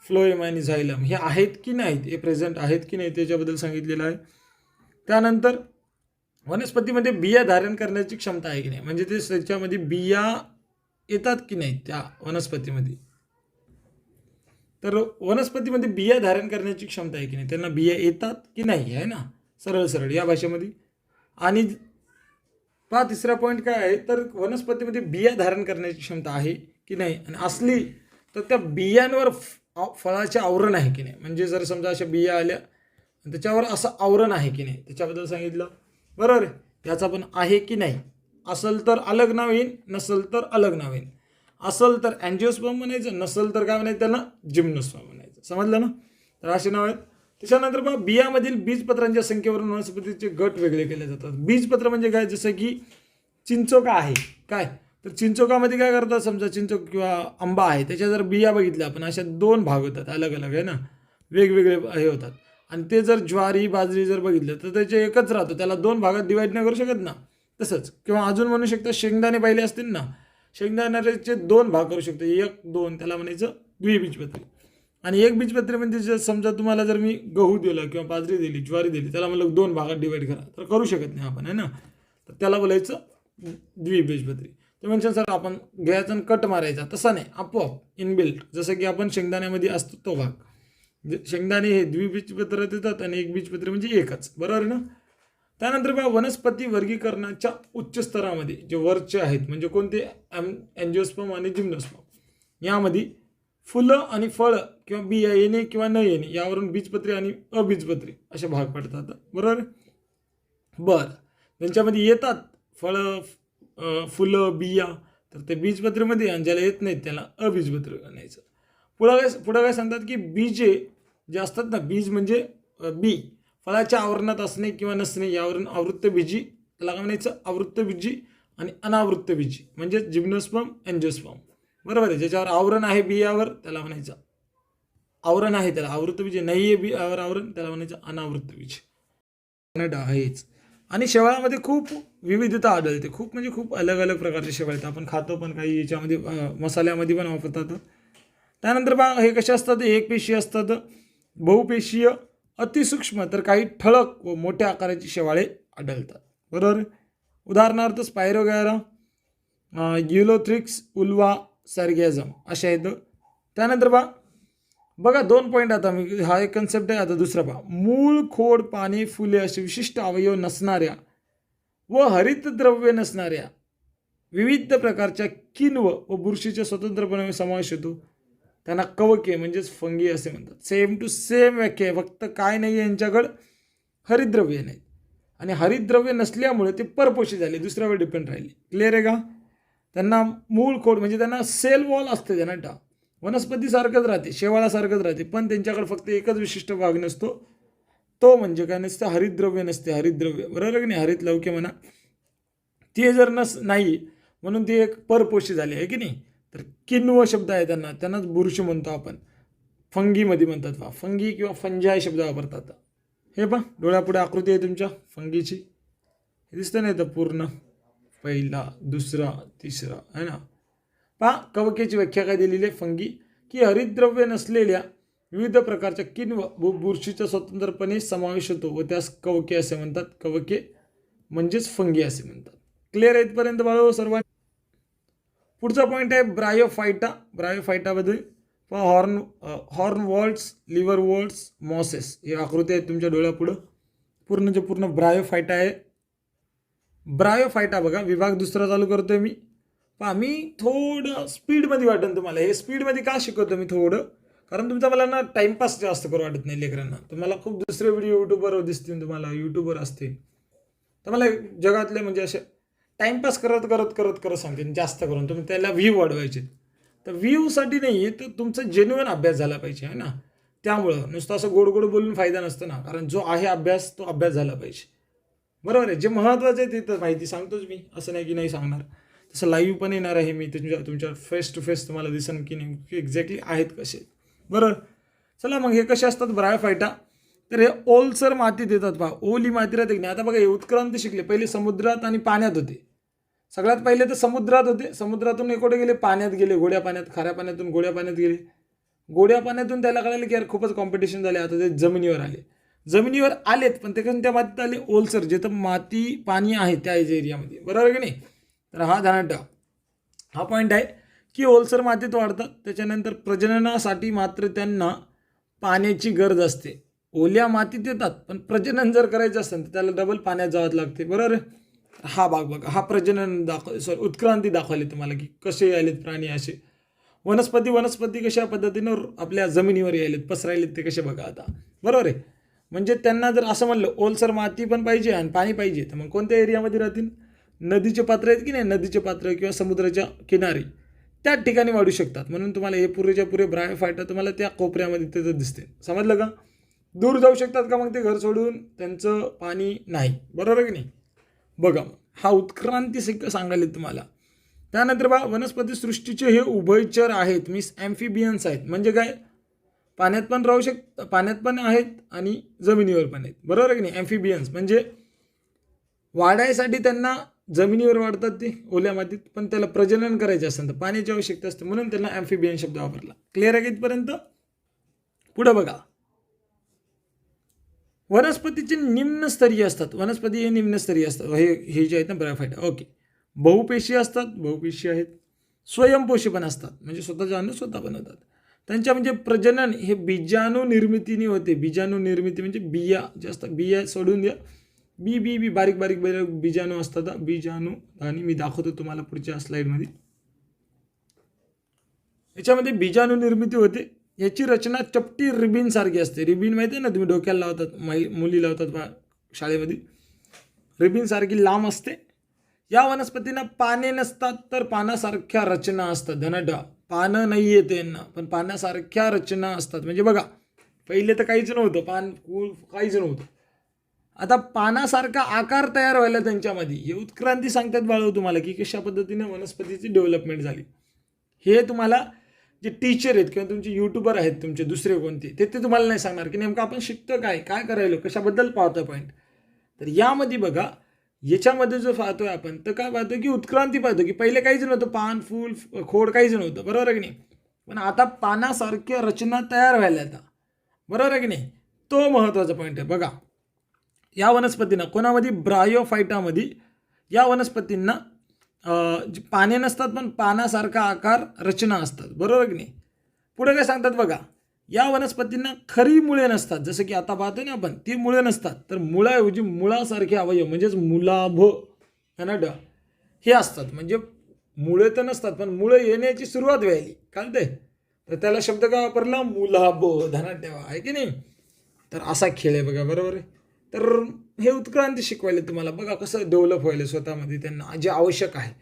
Speaker 1: फ्लोएम आणि झायलम हे आहेत की नाहीत, हे प्रेझेंट आहेत की नाही त्याच्याबद्दल सांगितलेलं आहे. त्यानंतर वनस्पतीमध्ये बिया धारण करण्याची क्षमता आहे की नाही, म्हणजे ते त्याच्यामध्ये बिया येतात की नाही त्या वनस्पतीमध्ये. तर वनस्पतीमध्ये बिया धारण करण्याची क्षमता आहे की नाही, त्यांना बिया येतात की नाही, आहे ना, सरळ सरळ या भाषेमध्ये. आणि पहा तिसरा पॉईंट काय आहे, तर वनस्पतीमध्ये बिया धारण करण्याची क्षमता आहे की नाही, आणि असली तर त्या बियांवर फळाचे आवरण आहे की नाही. म्हणजे जर समजा अशा बिया आल्या त्याच्यावर असं आवरण आहे की नाही त्याच्याबद्दल सांगितलं, बरोबर आहे. याचा पण आहे की नाही, असेल तर अलग नाव येईल, नसेल तर अलग नाव येईल. असेल तर अँजिओस्पर्म म्हणायचं, नसेल तर काय म्हणायचं त्याला? जिम्नोस्पर्म म्हणायचं. समजलं ना? तर असे नाव आहेत. त्याच्यानंतर बघा, बियामधील बीजपत्रांच्या संख्येवरून वनस्पतीचे गट वेगळे केले जातात. बीजपत्र म्हणजे काय? जसं की चिंचोका आहे, काय तर चिंचोकामध्ये काय करतात, समजा चिंचोक किंवा आंबा आहे त्याच्या जर बिया बघितल्या आपण, अशा 2 भाग होतात अलग अलग आहे ना, वेगवेगळे हे होतात. आणि ते जर ज्वारी बाजरी जर बघितलं तर त्याचे एकच राहतो, त्याला 2 भागात डिवाईड नाही करू शकत ना. तसंच किंवा अजून म्हणू शकता शेंगदाणे पाहिले असतील ना, शेंगदाण्याचे 2 भाग करू शकतो, 1 2, त्याला म्हणायचं द्विबीजपत्री. आणि एक बीजपत्री म्हणजे जर समजा तुम्हाला जर मी गहू दिला किंवा बाजरी दिली ज्वारी दिली, त्याला म्हणलं 2 भागात डिवाईड करा, तर करू शकत नाही आपण आहे ना. तर त्याला बोलायचं द्विबीजपत्री. ते म्हणजे सर आपण घ्यायचा आणि कट मारायचा, तसा नाही, आपोआप इनबिल्ट, जसं की आपण शेंगदाण्यामध्ये असतो तो भाग. शेंगदाणे हे द्विबीजपत्र देतात आणि एक बीजपत्री म्हणजे एकच, बरोबर आहे ना. त्यानंतर बघा वनस्पती वर्गीकरणाच्या उच्च स्तरामध्ये जे वरचे आहेत म्हणजे कोणते, अँजिओस्पर्म आणि जिम्नोस्पर्म, यामध्ये फुलं आणि फळं किंवा बिया येणे किंवा न येणे यावरून बीजपत्री आणि अबीजपत्री असे भाग पडतात, बरोबर. बरं, त्यांच्यामध्ये येतात फळं फुलं बिया तर ते बीजपत्रीमध्ये, आणि ज्याला येत नाहीत त्याला अबीजपत्री म्हणायचं. पुढं काय सांगतात की बीजे जे असतात ना, बीज म्हणजे बी, फळाच्या आवरणात असणे किंवा नसणे यावरून आवृत्तबीजी, त्याला काय म्हणायचं आवृत्तबीजी, आणि अनावृत्तबीजी म्हणजे जिम्नोस्पर्म अँजिओस्पर्म, बरोबर आहे. ज्याच्यावर आवरण आहे बियावर त्याला म्हणायचं आवरण आहे, त्याला आवृत्तबीजी, नाही आहे बियावर आवरण त्याला म्हणायचं अनावृत्तबीजी. आहेच. आणि शेवाळामध्ये खूप विविधता आढळते, खूप म्हणजे खूप अलग अलग प्रकारचे शेवाळ आहेत, आपण खातो पण, काही याच्यामध्ये मसाल्यामध्ये पण वापरतात. त्यानंतर बघा हे कसे असतात, एकपेशीय असतात, बहुपेशीय, अतिसूक्ष्म, तर काही ठळक व मोठ्या आकाराची शेवाळे आढळतात, बरोबर. उदाहरणार्थ स्पायरोगॅरा, युलोथ्रिक्स, उल्वा, सर्गॅझम असे आहेत. त्यानंतर बघा 2 पॉईंट, आता मी हा एक कन्सेप्ट आहे. आता दुसरा मूळ, खोड, पाने, फुले असे विशिष्ट अवयव नसणाऱ्या व हरितद्रव्य नसणाऱ्या विविध प्रकारच्या किण्व व बुरशीच्या स्वतंत्रपणे समावेश होतो, त्यांना कवके म्हणजेच फंगी असे म्हणतात. सेम टू सेम व्याख्या, फक्त काय नाही यांच्याकडं हरितद्रव्य नाही, आणि हरितद्रव्य नसल्यामुळे ते परपोषी झाले, दुसऱ्यावर डिपेंड राहिले. क्लिअर आहे का. त्यांना मूळ, खोड म्हणजे त्यांना सेल वॉल असते, त्यांना वनस्पतीसारखंच राहते, शेवाळासारखंच राहते, पण त्यांच्याकडे फक्त एकच विशिष्ट भाग नसतो, तो म्हणजे काय नसतं, हरितद्रव्य नसते. हरितद्रव्य, बरोबर की नाही, हरित लवके म्हणा, ते जर नाही म्हणून ती एक परपोषी झाली आहे की नाही. तर किण्व शब्द आहे, त्यांनाच बुरशी म्हणतो आपण, फंगीमध्ये म्हणतात फंगी किंवा फंजाय शब्द वापरतात. हे डोळ्यापुढे आकृती आहे तुमच्या फंगीची, हे दिसतं नाही तर पूर्ण, पहिला दुसरा तिसरा आहे ना. कवकेची व्याख्या काय दिलेली आहे, फंगी की हरितद्रव्य नसलेल्या विविध प्रकारच्या किण्व व बुरशीचा स्वतंत्रपणे समावेश होतो व त्यास कवके असे म्हणतात. कवके म्हणजेच फंगी असे म्हणतात. क्लिअर आहे इथपर्यंत बाळो सर्वांनी. पुढचा पॉईंट आहे ब्रायोफायटा. ब्रायोफायटामध्ये hornworts, liverworts, mosses, हे आकृती आहेत तुमच्या डोळ्यापुढं, पूर्णचे पूर्ण ब्रायोफायटा आहे. ब्रायोफायटा बघा, विभाग दुसरा चालू करतोय मी. मी थोडं स्पीडमध्ये वाटेल तुम्हाला, हे स्पीडमध्ये का शिकवतो मी थोडं, कारण तुमचा मला ना टाईमपास जास्त करू वाटत नाही लेकरांना. तुम्हाला खूप दुसरे व्हिडिओ यूट्यूबवर दिसतील, तुम्हाला यूट्यूबवर असतील, तर मला जगातले म्हणजे असे टाईमपास करत करत करत करत सांगते जास्त करून, तुम्ही त्याला व्ह्यू वाढवायचे. तर व्ह्यूसाठी नाही आहे, तर तुमचा जेन्युइन अभ्यास झाला पाहिजे आहे ना. त्यामुळं नुसतं असं गोड गोड बोलून फायदा नसतो ना, कारण जो आहे अभ्यास तो अभ्यास झाला पाहिजे, बरोबर आहे. जे महत्त्वाचं आहे ते तर माहिती सांगतोच मी, असं नाही की नाही सांगणार. तसं लाईव्ह पण येणार आहे मी, तुमच्या फेस टू फेस तुम्हाला दिसेल की नेमकी एक्झॅक्टली आहेत कसे, बरोबर. चला मग हे कसे असतात ब्रायोफायटा, तर हे ओलसर मातीत येतात. ओली माती राहते की नाही. आता बघा हे उत्क्रांती शिकले, पहिले समुद्रात आणि पाण्यात होते. सगळ्यात पहिले तर समुद्रात होते, समुद्रातून कुठे गेले, पाण्यात गेले, गोड्या पाण्यात, खाऱ्या पाण्यातून गोड्या पाण्यात गेले. गोड्या पाण्यातून त्याला कळालं की यार खूपच कॉम्पिटिशन झाले, आता ते जमिनीवर आले. जमिनीवर आलेत पण ते कोणत्या मातीत आले, ओलसर, जिथं माती पाणी आहे त्या एरियामध्ये, बरोबर की नाही. तर हा ध्यानात ठेवा, हा पॉईंट आहे की ओलसर मातीत वाढतात. त्याच्यानंतर प्रजननासाठी मात्र त्यांना पाण्याची गरज असते. ओल्या मातीत येतात पण प्रजनन जर करायचं असेल तर त्याला डबल पाण्यात जावं लागते, बरोबर. हा भाग बघा, हा प्रजनन उत्क्रांती दाखवली तुम्हाला की कसे आलेत प्राणी असे. वनस्पती कशा पद्धतीनं आपल्या जमिनीवर यायलेत, पसरायलेत ते कसे बघा आता, बरोबर आहे. म्हणजे त्यांना जर असं म्हणलं ओलसर माती पण पाहिजे आणि पाणी पाहिजे, तर मग कोणत्या एरियामध्ये राहतील, नदीचे पात्र आहेत की नाही, नदीचे पात्र किंवा समुद्राच्या किनारी त्या ठिकाणी वाढू शकतात. म्हणून तुम्हाला हे पुरेच्या पुरे ब्रायोफायटा तुम्हाला त्या कोपऱ्यामध्ये तिथं दिसते, समजलं का. दूर जाऊ शकतात का मग ते घर सोडून, त्यांचं पाणी नाही, बरोबर की नाही. बघा हा उत्क्रांती सांगायला तुम्हाला त्यानंतर बा वनस्पती सृष्टीचे हे उभयचर आहेत, मीन्स ॲम्फिबियन्स आहेत. म्हणजे काय, पाण्यात पण राहू पाण्यात पण आहेत आणि जमिनीवर पण आहेत, बरोबर आहे की नाही. ॲम्फिबियन्स म्हणजे वाढायसाठी त्यांना जमिनीवर वाढतात ते ओल्या मातीत, पण त्याला प्रजनन करायचे असेल तर पाण्याची आवश्यकता असते, म्हणून त्यांना ॲम्फिबियन शब्द वापरला. क्लिअर आहे इथपर्यंत. पुढे बघा, वनस्पतीचे निम्नस्तरीय असतात. वनस्पती हे निम्नस्तरीय असतात. हे जे आहेत ना ब्रायोफायटा, ओके. बहुपेशी असतात, बहुपेशी आहेत. स्वयंपोषी पण असतात, म्हणजे स्वतःचं अन्न स्वतः बनवतात. त्यांच्या म्हणजे प्रजनन हे बीजाणू निर्मितीने होते. बीजाणू निर्मिती म्हणजे बिया जास्त, बिया सोडून द्या, बी बी बी बारीक बारीक बीजाणू असतात. बीजाणू, आणि मी दाखवतो तुम्हाला पुढच्या स्लाईडमध्ये. याच्यामध्ये बीजाणू निर्मिती होते. याची रचना चपटी रिबीन सारखी असते. रिबीन माहिती आहे ना, तुम्ही डोक्याला लावतात, मुली लावतात शाळेमध्ये. रिबीन सारखी लांब असते. या वनस्पतींना पाने नसतात, तर पानासारख्या रचना असतात. धनाढ्य, पानं नाही येते यांना, पण पानासारख्या रचना असतात. म्हणजे बघा, पहिले तर काहीच नव्हतं, पान फूल काहीच नव्हतं. आता पानासारखा आकार तयार व्हायला त्यांच्यामध्ये हे उत्क्रांती सांगतात बाळव तुम्हाला, की कशा पद्धतीने वनस्पतीची डेव्हलपमेंट झाली. हे तुम्हाला जे टीचर आहेत किंवा तुमचे यूट्यूबर आहेत तुमचे दुसरे कोणते, ते तुम्हाला नाही सांगणार की नेमकं आपण शिकतो काय करायलो, कशाबद्दल पाहतोय पॉईंट. तर यामध्ये बघा, याच्यामध्ये जो पाहतोय आपण, तर काय पाहतो की उत्क्रांती पाहतो, की पहिले काहीच नव्हतं, पान फूल खोड काहीच नव्हतं, बरोबर आहे की नाही. पण आता पानासारख्या रचना तयार व्हायला आता, बरोबर आहे की नाही. तो महत्त्वाचा पॉईंट आहे. बघा, या वनस्पतींना कोणामध्ये, ब्रायोफायटामध्ये या वनस्पतींना पाने नसतात, पण पानासारखा आकार रचना असतात, बरोबर की नाही. पुढे काय सांगतात बघा, या वनस्पतींना खरी मुळे नसतात. जसं की आता पाहतोय ना आपण, ती मुळे नसतात, तर मुळाऐवजी मुळासारखे अवयव म्हणजेच मुलाभ हे असतात. म्हणजे मुळे तर नसतात, पण मुळे येण्याची सुरुवात व्हायली, कळते, तर त्याला शब्द काय वापरला, मुलाभ. ध्यानात ठेवा, आहे की नाही. तर असा खेळ आहे बघा, बरोबर आहे. तर हे उत्क्रांती शिकवायला तुम्हाला, बघा कसं डेव्हलप व्हायला स्वतःमध्ये त्यांना जे आवश्यक आहे.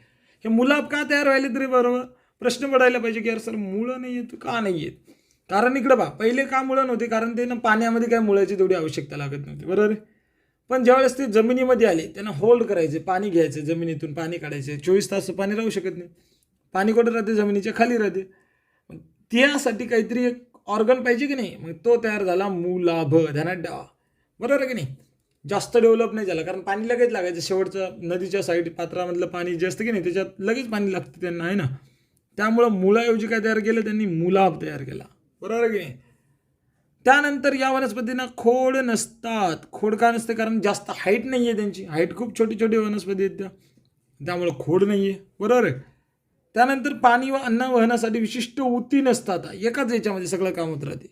Speaker 1: हे मुलाब का तयार व्हायले तरी, बरोबर प्रश्न पडायला पाहिजे की यार सर मुळं नाही येत का नाही येत. कारण इकडं पहिले का मुळं नव्हते, कारण ते ना पाण्यामध्ये काय मुळाची तेवढी आवश्यकता लागत नव्हती, बरोबर आहे. पण ज्यावेळेस ते जमिनीमध्ये आले, त्यांना होल्ड करायचे, पाणी घ्यायचे, जमिनीतून पाणी काढायचे. 24 तास पाणी राहू शकत नाही, पाणी कुठं राहते, जमिनीच्या खाली राहते. त्यासाठी काहीतरी एक ऑर्गन पाहिजे की नाही, मग तो तयार झाला मुलाभ. ध्यानात ठेवा, बरोबर आहे की नाही. जास्त डेव्हलप नाही झाला, कारण पाणी लगेच लागायचं. शेवटचं नदीच्या साईड पात्रामधलं पाणी जे असतं की नाही, त्याच्यात लगेच पाणी लागतं त्यांना, आहे ना. त्यामुळं मुळाऐवजी काय तयार केलं त्यांनी, मुलाभ तयार केला, बरोबर आहे की नाही. त्यानंतर या वनस्पतींना खोड नसतात. खोड का नसते, कारण जास्त हाईट नाही आहे त्यांची, हाईट खूप छोटी छोटी वनस्पती आहेत त्यामुळं खोड नाही आहे, बरोबर आहे. त्यानंतर पाणी व अन्न वहनासाठी विशिष्ट ऊती नसतात. एकाच याच्यामध्ये सगळं काम होत राहते,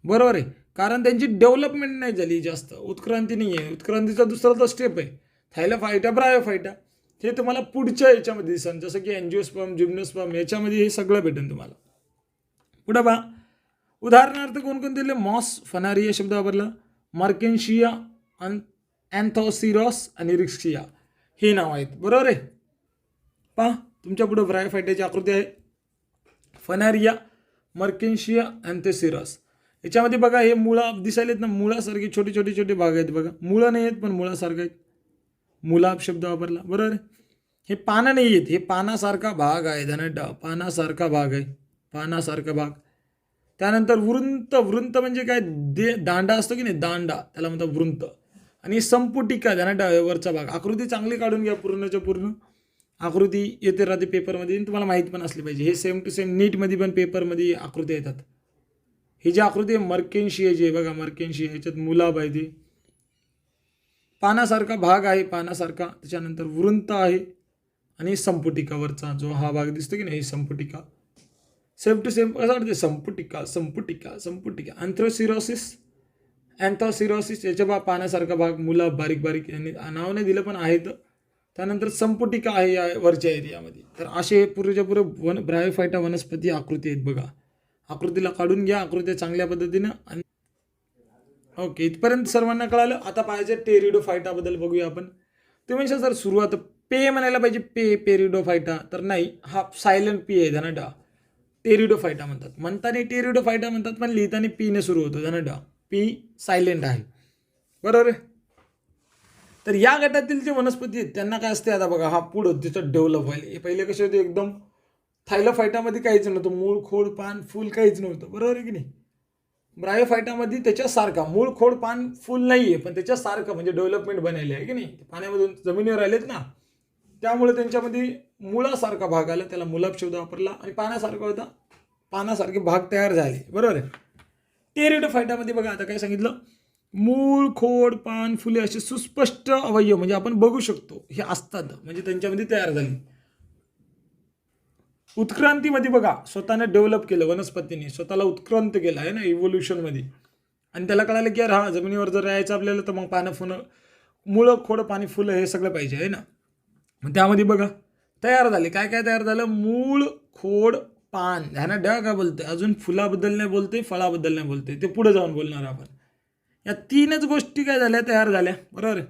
Speaker 1: बरोबर आहे. कारण त्यांची डेव्हलपमेंट नाही झाली जास्त, उत्क्रांती नाही आहे. उत्क्रांतीचा दुसरा तो स्टेप आहे, थायलोफायटा, ब्रायोफायटा. हे तुम्हाला पुढच्या याच्यामध्ये दिसेल, जसं की एन्जिओस्पर्म, जिम्नोस्पर्म, याच्यामध्ये हे सगळं भेटेल तुम्हाला. पुढं पहा, उदाहरणार्थ कोणकोणते दिले, मॉस, फनारिया शब्द वापरला, मार्केन्शिया, अँथोसिरॉस आणि रिक्सिया हे नाव आहेत, बरोबर आहे. पहा तुमच्या पुढे ब्रायोफायटाची आकृती आहे. फनारिया, मर्केन्शिया, अँथोसिरॉस. याच्यामध्ये बघा, हे मुळं दिसायलेत ना, मुळासारखे छोटे छोटे छोटे भाग आहेत बघा. मुळं नाही आहेत, पण मुळासारखं आहेत. मुलाब शब्द वापरला, बरोबर आहे. हे पानं नाही आहेत, हे पानासारखा भाग आहे. धनड्डा, पानासारखा भाग आहे, पानासारखा भाग. त्यानंतर वृंत. वृंत म्हणजे काय, दांडा असतो की नाही, दांडा, त्याला म्हणतात वृंत. आणि संपुटिका, धनड्डा वरचा भाग. आकृती चांगली काढून घ्या, पूर्णच्या पूर्ण आकृती येते राहते पेपरमध्ये, तुम्हाला माहीत पण असली पाहिजे. हे सेम टू सेम नीटमध्ये पण पेपरमध्ये आकृती येतात. ही जी आकृती आहे मर्केन्शिया जी आहे बघा, मर्केन्शिया, ह्याच्यात मुलाब आहे, ती पानासारखा भाग आहे, पानासारखा. त्याच्यानंतर वृंत आहे आणि संपुटिकावरचा जो हा भाग दिसतो की नाही, ही संपुटिका. सेम टू सेम असं वाटते, संपुटिका संपुटिका संपुटिका. अँथोसिरॉसिस याच्या पानासारखा भाग, मुलाब बारीक बारीक, यांनी नाव नाही दिलं पण आहेत. त्यानंतर संपुटिका आहे या वरच्या एरियामध्ये. तर असे पुरेच्या पुरे ब्रायोफायटा वनस्पती आकृती आहेत बघा. आकृतीला काढून घ्या, आकृत्या चांगल्या पद्धतीनं. आणि ओके, इथपर्यंत सर्वांना कळालं. आता पाहिजे टेरिडोफायटाबद्दल बघूया आपण. ते म्हणजे सर सुरुवात पे म्हणायला पाहिजे, पेरिडोफायटा, तर नाही, हा सायलेंट पी आहे, धनडा. टेरिडोफायटा म्हणताना टेरिडोफायटा म्हणतात, पण लिहिताना पीने सुरू होतो, धनडा. पी सायलेंट आहे, बरोबर आहे. तर या गटातील जे वनस्पती आहेत त्यांना काय असते, आता बघा हा पुढं त्याचं डेव्हलप व्हायला, हे पहिले कसे होते एकदम थायलोफायटामध्ये काहीच नव्हतं, मूळ खोड पान फुल काहीच नव्हतं, बरोबर आहे की नाही. ब्रायोफायटामध्ये त्याच्यासारखा मूळ खोड पान फुल नाही आहे, पण त्याच्यासारखं म्हणजे डेव्हलपमेंट बनायला आहे की नाही, पाण्यामधून जमिनीवर आलेत ना, त्यामुळे त्यांच्यामध्ये मुळासारखा भाग आला, त्याला मुलाब शब्द वापरला, आणि पाण्यासारखा होता, पानासारखे भाग तयार झाले, बरोबर आहे. टेरिडोफायटामध्ये बघा आता काय सांगितलं, मूळ खोड पान फुले असे सुस्पष्ट अवयव म्हणजे आपण बघू शकतो हे असतात, म्हणजे त्यांच्यामध्ये तयार झाली. उत्क्रांतीमध्ये बघा स्वतःने डेव्हलप केलं, वनस्पतीने स्वतःला उत्क्रांत केलं आहे ना इव्होल्युशनमध्ये, आणि त्याला कळालं की यार हा जमिनीवर जर राहायचं आपल्याला तर मग पानं फुलं मुळं खोड पाणी फुलं हे सगळं पाहिजे आहे ना. मग त्यामध्ये बघा तयार झाले, काय काय तयार झालं, मूळ खोड पान, ह्याना डा काय बोलते, अजून फुलाबद्दल नाही बोलते, फळाबद्दल नाही बोलते, ते पुढे जाऊन बोलणार आपण. या तीनच गोष्टी काय झाल्या, तयार झाल्या, बरोबर आहे.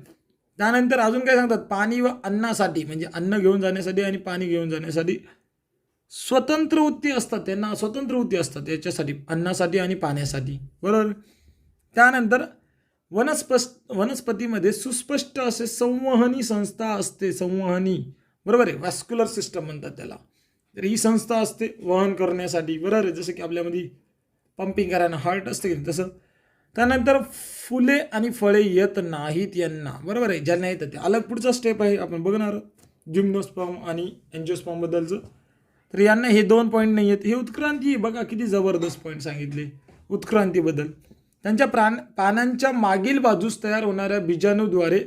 Speaker 1: त्यानंतर अजून काय सांगतात, पाणी व अन्नासाठी म्हणजे अन्न घेऊन जाण्यासाठी आणि पाणी घेऊन जाण्यासाठी स्वतंत्र वृत्ती असतात, त्यांना स्वतंत्र वृत्ती असतात याच्यासाठी, अन्नासाठी आणि पाण्यासाठी, बरोबर. त्यानंतर वनस्पतीमध्ये सुस्पष्ट असे संवहनी संस्था असते, संवहनी, बरोबर आहे, वॅस्क्युलर सिस्टम म्हणतात त्याला. तर ही संस्था असते वहन करण्यासाठी, बरोबर आहे, जसं की आपल्यामध्ये पंपिंग करायला हार्ट असते की तसं. त्यानंतर फुले आणि फळे येत नाहीत यांना, बरोबर आहे, ज्यांना येतं ते अलग पुढचा स्टेप आहे, आपण बघणार जिम्नोस्पर्म आणि एन्जिओस्पर्म बद्दलचं. तर यांना हे 2 पॉईंट नाही आहेत, हे उत्क्रांती, बघा किती जबरदस्त पॉईंट सांगितले उत्क्रांतीबद्दल. त्यांच्या पानांच्या मागील बाजूस तयार होणाऱ्या बीजाणूद्वारे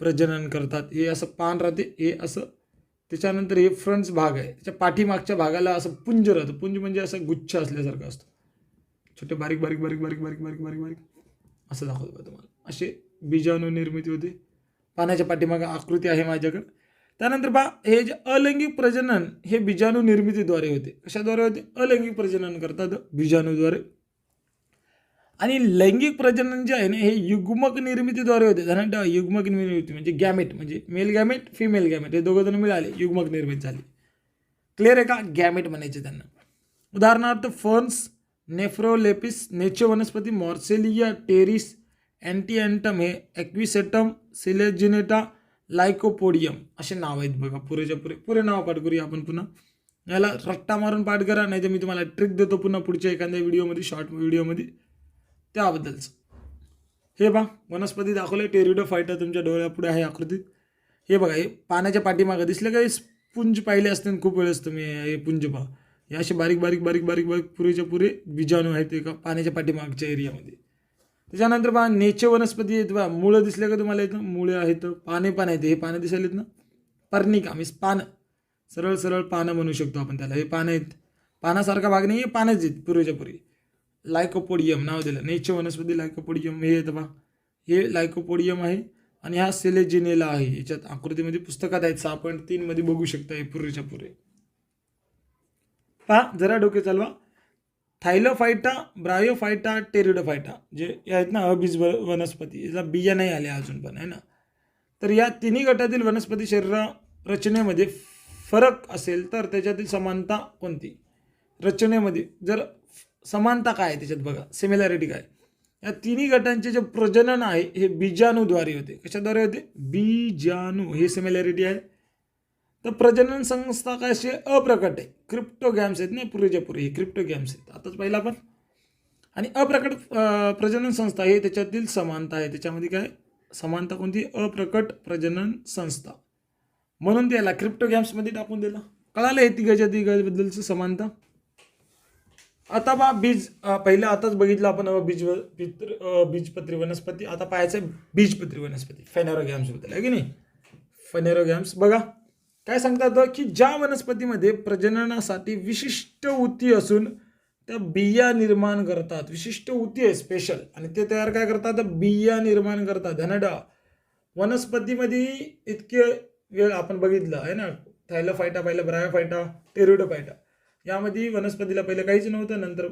Speaker 1: प्रजनन करतात. हे असं पान राहते, हे असं, त्याच्यानंतर हे फ्रंट्स भाग आहे, त्याच्या पाठीमागच्या भागाला असं पुंज राहतं, पुंज म्हणजे असं गुच्छ असल्यासारखं असतं, छोटे बारीक बारीक बारीक बारीक बारीक बारीक बारीक बारीक असं दाखवतो तुम्हाला, असे बीजाणू निर्मिती होते. पानाच्या पाठीमागे आकृती आहे माझ्याकडे. त्यानंतर पहा, हे जे अलैंगिक प्रजनन हे बीजाणू निर्मितीद्वारे होते. कशाद्वारे होते, अलैंगिक प्रजनन करतात बीजाणूद्वारे. आणि लैंगिक प्रजनन जे आहे ना हे युग्मक निर्मितीद्वारे होते. ध्यानात ठेवा, युग्मक निर्मिती म्हणजे गॅमेट, म्हणजे मेल गॅमेट फिमेल गॅमेट हे दोघं जण मिळाले, युग्मक निर्मिती झाली. क्लिअर आहे का, गॅमेट म्हणायचे त्यांना. उदाहरणार्थ फर्न्स, नेफ्रोलेपिस, नेचे वनस्पती, मॉर्सेलिया, टेरिस, अँटीअँटम, हे ॲक्विसेटम, सिलेजिनेटा, लायकोपोडियम असे नाव आहेत बघा. पुरे नाव पाठ करूया आपण पुन्हा, याला रट्टा मारून पाठ करा, नाही तर मी तुम्हाला ट्रिक देतो पुन्हा पुढच्या एखाद्या व्हिडिओमध्ये, शॉर्ट व्हिडिओमध्ये त्याबद्दलच. हे बघा वनस्पती दाखवले, टेरिडोफायटा तुमच्या डोळ्यापुढे आहे आकृतीत. हे बघा, हे पाण्याच्या पाठीमागं दिसलं का, पुंज पाहिले असते खूप वेळेस तुम्ही, हे पुंज पहा, हे असे बारीक बारीक बारीक बारीक बारीक पुरेच्या पुरे बीजाणू आहेत एका पाण्याच्या पाठीमागच्या एरियामध्ये. त्याच्यानंतर पहा नेचे वनस्पती आहेत बघा, मुळं दिसले का तुम्हाला इथं, मुळे आहेत, पाने पण आहेत, हे पानं दिसायलेत ना, पर्णिका मीन्स पानं, सरळ सरळ पानं म्हणू शकतो आपण त्याला, हे पानं आहेत, पानासारखा भाग नाही, हे पानच आहेत पुरेच्या पुरे. लायकोपोडियम नाव दिलं, नेचे वनस्पती लायकोपोडियम, हे येतं पहा, हे लायकोपोडियम आहे, आणि हा सेलेजिनेला आहे. याच्यात आकृतीमध्ये पुस्तकात आहेत 6.3 मध्ये बघू शकता, हे पुरेच्या पुरे. पहा जरा डोके चालवा, थायलोफायटा, ब्रायोफायटा, टेरिडोफायटा जे आहेत ना अबीज वनस्पती, याला बिया नाही आल्या अजून पण आहे ना. तर या तिन्ही गटातील वनस्पती शरीर रचनेमध्ये फरक असेल तर त्याच्यातील समानता कोणती, रचनेमध्ये जर समानता काय आहे त्याच्यात बघा, सिमिलॅरिटी काय. या तिन्ही गटांचे जे प्रजनन आहे हे बीजाणूद्वारे होते. कशाद्वारे होते, बीजाणू, हे सिमिलॅरिटी आहे. तर प्रजनन संस्था काय अशी अप्रकट आहे, क्रिप्टोगॅम्स आहेत ना पुरेच्या पुरे, हे क्रिप्टोगॅम्स आहेत आताच पहिला पण. आणि अप्रकट प्रजनन संस्था हे त्याच्यातील समानता आहे, त्याच्यामध्ये काय समानता कोणती, अप्रकट प्रजनन संस्था, म्हणून त्याला क्रिप्टोगॅम्समध्ये टाकून दिला. कळालं हे तिघाबद्दलचं समानता. आता बा बीज, पहिलं आताच बघितलं आपण बीजपत्री वनस्पती, आता पाहायचं बीजपत्री वनस्पती फेनेरोगॅम्स बद्दल आहे की नाही. फेनेरोगॅम्स बघा काय सांगतात की ज्या वनस्पतीमध्ये प्रजननासाठी विशिष्ट ऊती असून त्या बिया निर्माण करतात, विशिष्ट ऊती आहे स्पेशल, आणि ते तयार काय करतात, बिया निर्माण करतात. धनडा वनस्पतीमध्ये इतके वेळ आपण बघितलं आहे ना, थायलोफायटा पहिलं, ब्रायोफायटा, टेरिडोफायटा, यामध्ये वनस्पतीला पहिलं काहीच नव्हतं, नंतर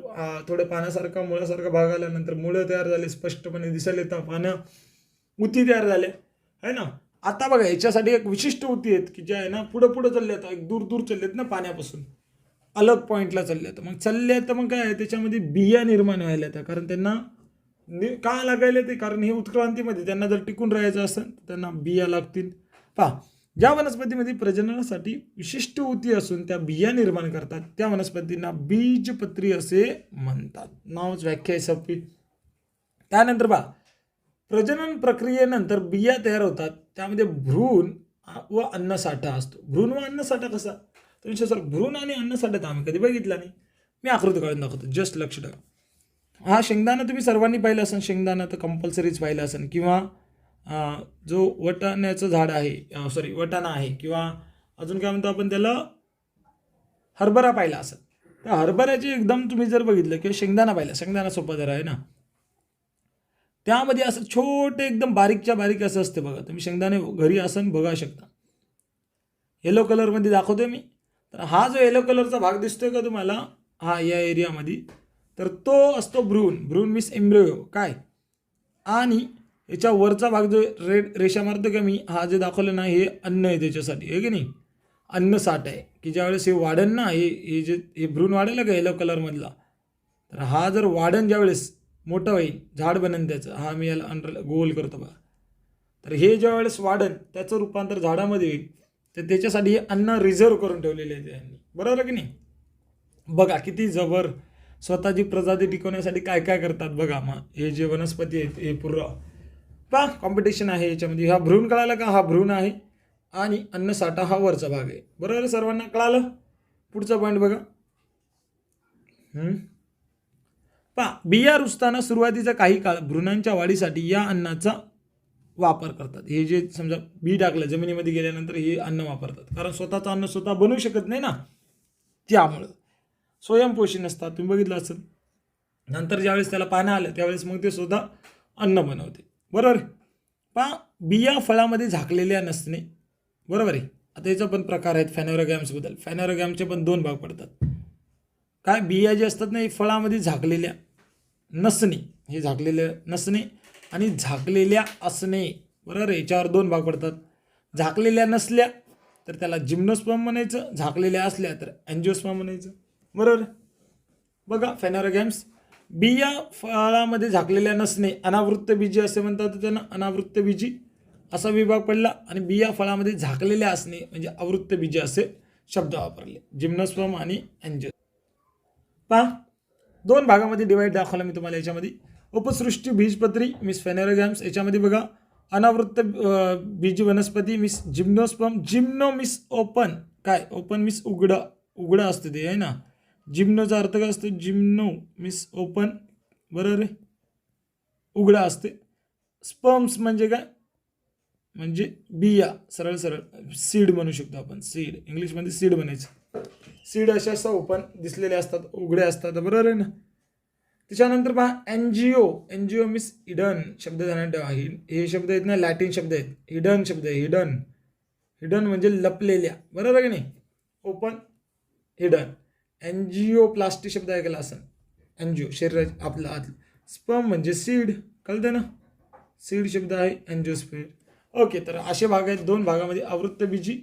Speaker 1: थोडं पाण्यासारखा मुळासारखा भाग आला, नंतर मुळं तयार झाले, स्पष्टपणे दिसायला येतं, पानं ऊती तयार झाले आहे ना. आता बघा याच्यासाठी एक विशिष्ट ऊती आहेत की ज्या आहे ना पुढं पुढं चालले आहेत, एक दूर दूर चालले आहेत ना पाण्यापासून, अलग पॉईंटला चालले आहेत. मग चालले तर मग काय त्याच्यामध्ये बिया निर्माण व्हायला येतात, कारण त्यांना का लागायला ते, कारण हे उत्क्रांतीमध्ये त्यांना जर टिकून राहायचं असेल तर त्यांना बिया लागतील. पहा, ज्या वनस्पतीमध्ये प्रजननासाठी विशिष्ट ऊती असून त्या बिया निर्माण करतात त्या वनस्पतींना बीजपत्री असे म्हणतात. नावच व्याख्या आहे सोपी. त्यानंतर पहा, प्रजनन प्रक्रियेनंतर बिया तयार होतात, त्यामध्ये भ्रूण व अन्नसाठा असतो. भ्रूण व अन्नसाठा कसा? तर सर भ्रूण आणि अन्नसाठा तर आम्ही कधी बघितला नाही. मी आकृती काढून दाखवतो, जस्ट लक्ष ठेवा. हा शेंगदाणा तुम्ही सर्वांनी पाहिलं असेल, शेंगदाणा तर कंपल्सरीच पाहिलं असेल, किंवा जो वटाण्याचं झाड आहे, सॉरी वटाणा आहे, किंवा अजून काय म्हणतो आपण त्याला, हरभरा पाहिला असेल. तर हरभऱ्याचे एकदम तुम्ही जर बघितलं किंवा शेंगदाणा पाहिला, शेंगदाणा सोपा जरा आहे ना, त्यामध्ये असं छोटे एकदम बारीकच्या बारीक असं असते बघा. तुम्ही शेंगदाणे घरी असं बघा शकता. येलो कलरमध्ये दाखवतोय मी. तर हा जो येलो कलरचा भाग दिसतोय का तुम्हाला, हा या एरियामध्ये, तर तो असतो भ्रूण. भ्रूण मीन्स एम्ब्रियो काय. आणि याच्या वरचा भाग जो रेड रेषा मारतो का मी, हा जे दाखवलं ना, हे अन्न आहे त्याच्यासाठी, आहे की नाही, अन्न साठ आहे, की ज्यावेळेस हे वाढन ना, हे जे हे भ्रूण वाढेल का येलो कलरमधला, तर हा जर वाढन ज्यावेळेस मोठं होईल, झाड बनेन त्याचं, हा मी याला अंडर गोल करतो बघा. तर हे ज्या वेळेस वाढन त्याचं रूपांतर झाडामध्ये होईल, तर त्याच्यासाठी हे अन्न रिझर्व करून ठेवलेले आहे त्यांनी, बरोबर आहे की नाही. बघा किती जबर, स्वतःची प्रजाती टिकवण्यासाठी काय काय करतात बघा. मग हे जे वनस्पती आहेत हे पूर्ण पहा कॉम्पिटिशन आहे याच्यामध्ये. हा भ्रूण कळाला का, हा भ्रूण आहे, आणि अन्नसाठा हा वरचा भाग आहे, बरोबर आहे. सर्वांना कळालं. पुढचा पॉईंट बघा. पहा, बिया रुजताना सुरुवातीचा काही काळ भ्रूणांच्या वाढीसाठी या अन्नाचा वापर करतात. हे जे समजा बी टाकलं जमिनीमध्ये गेल्यानंतर हे अन्न वापरतात, कारण स्वतःचं अन्न स्वतः बनवू शकत नाही ना, त्यामुळं स्वयंपोषी नसतात. तुम्ही बघितलं असेल. नंतर ज्यावेळेस त्याला पानं आलं त्यावेळेस मग ते स्वतः अन्न बनवते, बरोबर. पहा, बिया फळामध्ये झाकलेल्या नसणे, बरोबर आहे. आता याचा पण प्रकार आहेत फॅनोरोगॅम्सबद्दल. फॅनोरोगॅमचे पण दोन भाग पडतात. काय, बिया जे असतात ना, हे फळामध्ये झाकलेल्या नसणे, हे झाकलेल्या नसणे आणि झाकलेल्या असणे, बरोबर आहे. याच्यावर दोन भाग पडतात. झाकलेल्या नसल्या तर त्याला जिम्नोस्पर्म म्हणायचं, झाकलेल्या असल्या तर अँजिओस्पर्म म्हणायचं, बरोबर. बघा फॅनोरोगॅम्स, बिया फळामध्ये झाकलेल्या नसणे, अनावृत्त बीजी असे म्हणतात त्यांना, अनावृत्त बीजी असा विभाग पडला. आणि बिया फळामध्ये झाकलेल्या असणे म्हणजे आवृत्त बीजी असे शब्द वापरले, जिम्नोस्पर्म आणि अँजिओ. पहा, दोन भागामध्ये डिवाइड दाखवला मी तुम्हाला याच्यामध्ये. उपसृष्टी बीजपत्री मिस फॅनोरोगॅम्स, याच्यामध्ये बघा अनावृत्त बीजी वनस्पती miss gymnosperm. Gymno miss open, काय ओपन मिस उघडं, उघडं असतं ते आहे ना. जिम्नोचा अर्थ काय असतो, जिम्नो मिस ओपन, बरोबर आहे, उघडा असते. स्पर्म्स म्हणजे काय, म्हणजे बिया, सरळ सरळ सीड म्हणू शकतो आपण. सीड इंग्लिशमध्ये सीड म्हणायचं. सीड अशा असं ओपन दिसलेले असतात, उघडे असतात, बरोबर आहे ना. त्याच्यानंतर पहा एनजीओ. एनजीओ मीन्स हिडन, शब्द ध्यानात ठेवा. हे शब्द आहेत ना, लॅटिन शब्द आहेत. हिडन शब्द आहे, हिडन. हिडन म्हणजे लपलेल्या, बरोबर आहे की नाही. Open, hidden. एनजीओ प्लास्टिक शब्द ऐकला असेल, एनजीओ शरीर आपलं आतलं. स्पर्म म्हणजे सीड, कळतं ना, सीड शब्द आहे, एनजिओस्पर्म. ओके, तर असे भाग आहेत दोन भागामध्ये, आवृत्त बीजी,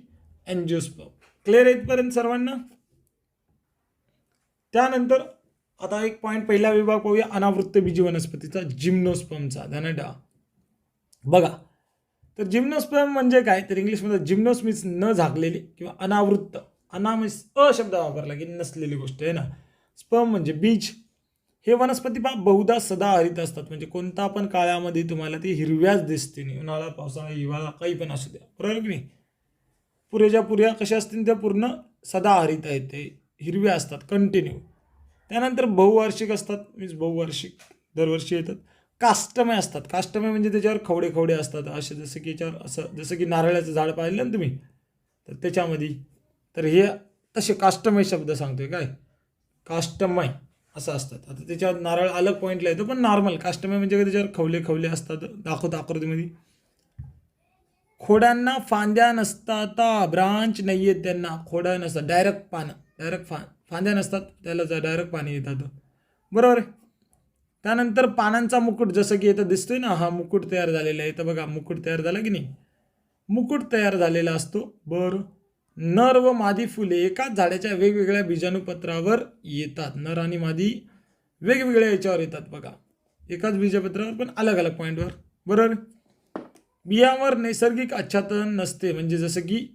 Speaker 1: एनजिओस्पर्म. क्लिअर आहे इथपर्यंत सर्वांना. त्यानंतर आता एक पॉईंट, पहिला विभाग पाहूया अनावृत्त बीजी वनस्पतीचा, जिम्नोस्पर्मचा. ध्यानात ठेवा बघा. तर जिम्नोस्पर्म म्हणजे काय, तर इंग्लिशमध्ये जिम्नोस मीन्स न झाकलेली किंवा अनावृत्त. अना मीन्स शब्द वापरला की नसलेली गोष्ट आहे ना. स्पर्म म्हणजे बीज. हे वनस्पती बहुधा सदाहरित असतात, म्हणजे कोणता पण काळामध्ये तुम्हाला ती हिरव्याच दिसते नाही. उन्हाळा, पावसाळा, हिवाळा काही पण असू द्या, बरोबर की नाही. पुऱ्या कशा असतील त्या पूर्ण सदाहरित आहेत, ते हिरव्या असतात कंटिन्यू. त्यानंतर बहुवार्षिक असतात, मीन्स बहुवार्षिक दरवर्षी येतात. काष्टमय असतात. काष्टमय म्हणजे त्याच्यावर खवडे खवडे असतात असे, जसं की याच्यावर असं, जसं की नारळाचं झाड पाहिलं ना तुम्ही, तर त्याच्यामध्ये, तर हे तसे काष्टमय शब्द सांगतोय. काय काष्टमय असं असतात. आता त्याच्यावर नारळ अलग पॉईंटला येतो, पण नॉर्मल काष्टमय म्हणजे त्याच्यावर खवले खवले असतात, दाखवतो आकृतीमध्ये. खोडांना फांद्या नसतात, ब्रांच नाही आहेत त्यांना, खोडा नसतात, डायरेक्ट पानं, डायरेक्ट फांद्या नसतात, त्याला डायरेक्ट पाणी येतात, बरोबर आहे. त्यानंतर पानांचा मुकुट, जसं की इथं दिसतोय ना, हा मुकुट तयार झालेला आहे. तर बघा मुकुट तयार झाला की नाही, मुकुट तयार झालेला असतो. बरं, नर व मादी फुले एकाच झाडाच्या वेगवेगळ्या बीजाणुपत्रावर येतात. नर आणि मादी वेगवेगळ्या याच्यावर येतात बघा. एकाच बीजपत्रावर पण अलग अलग पॉईंटवर, बरोबर. बियांवर नैसर्गिक आच्छादन नसते, म्हणजे जसं की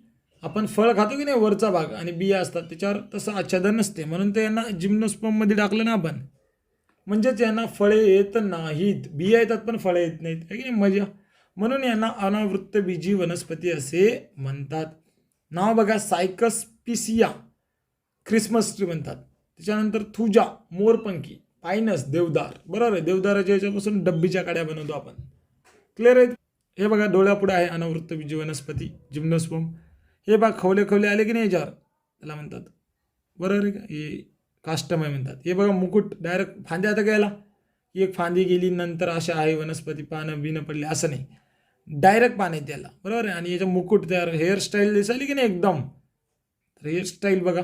Speaker 1: आपण फळ खातो की नाही वरचा भाग आणि बिया असतात त्याच्यावर तसं आच्छादन नसते, म्हणून ते यांना जिम्नोस्पर्ममध्ये टाकलं ना आपण, म्हणजेच यांना फळे येत नाहीत. बिया येतात पण फळे येत नाहीत, आहे की नाही मजा. म्हणून यांना अनावृत्तबीजी वनस्पती असे म्हणतात. नाव बघा, सायकस ख्रिसमस ट्री म्हणतात. त्याच्यानंतर थुजा मोरपंखी, पायनस देवदार, बरोबर आहे. देवदाराच्या याच्यापासून डब्बीच्या काड्या बनवतो आपण, क्लिअर आहे. हे बघा डोळ्यापुढे आहे अनावृत्तबीजी वनस्पती जिम्नोस्पर्म. हे बघा खवले खवले आले की नाही याच्यावर, त्याला म्हणतात, बरोबर आहे का, हे कास्टमय म्हणतात. हे बघा मुकुट, डायरेक्ट फांद्या आता गेला, एक फांदी गेली नंतर अशा आहे वनस्पती, पानं बिनं पडले असं नाही, डायरेक्ट पान येते त्याला, बरोबर आहे. आणि याचा मुकुट तयार, हेअरस्टाईल दिसायली की नाही एकदम, तर हेअरस्टाईल बघा,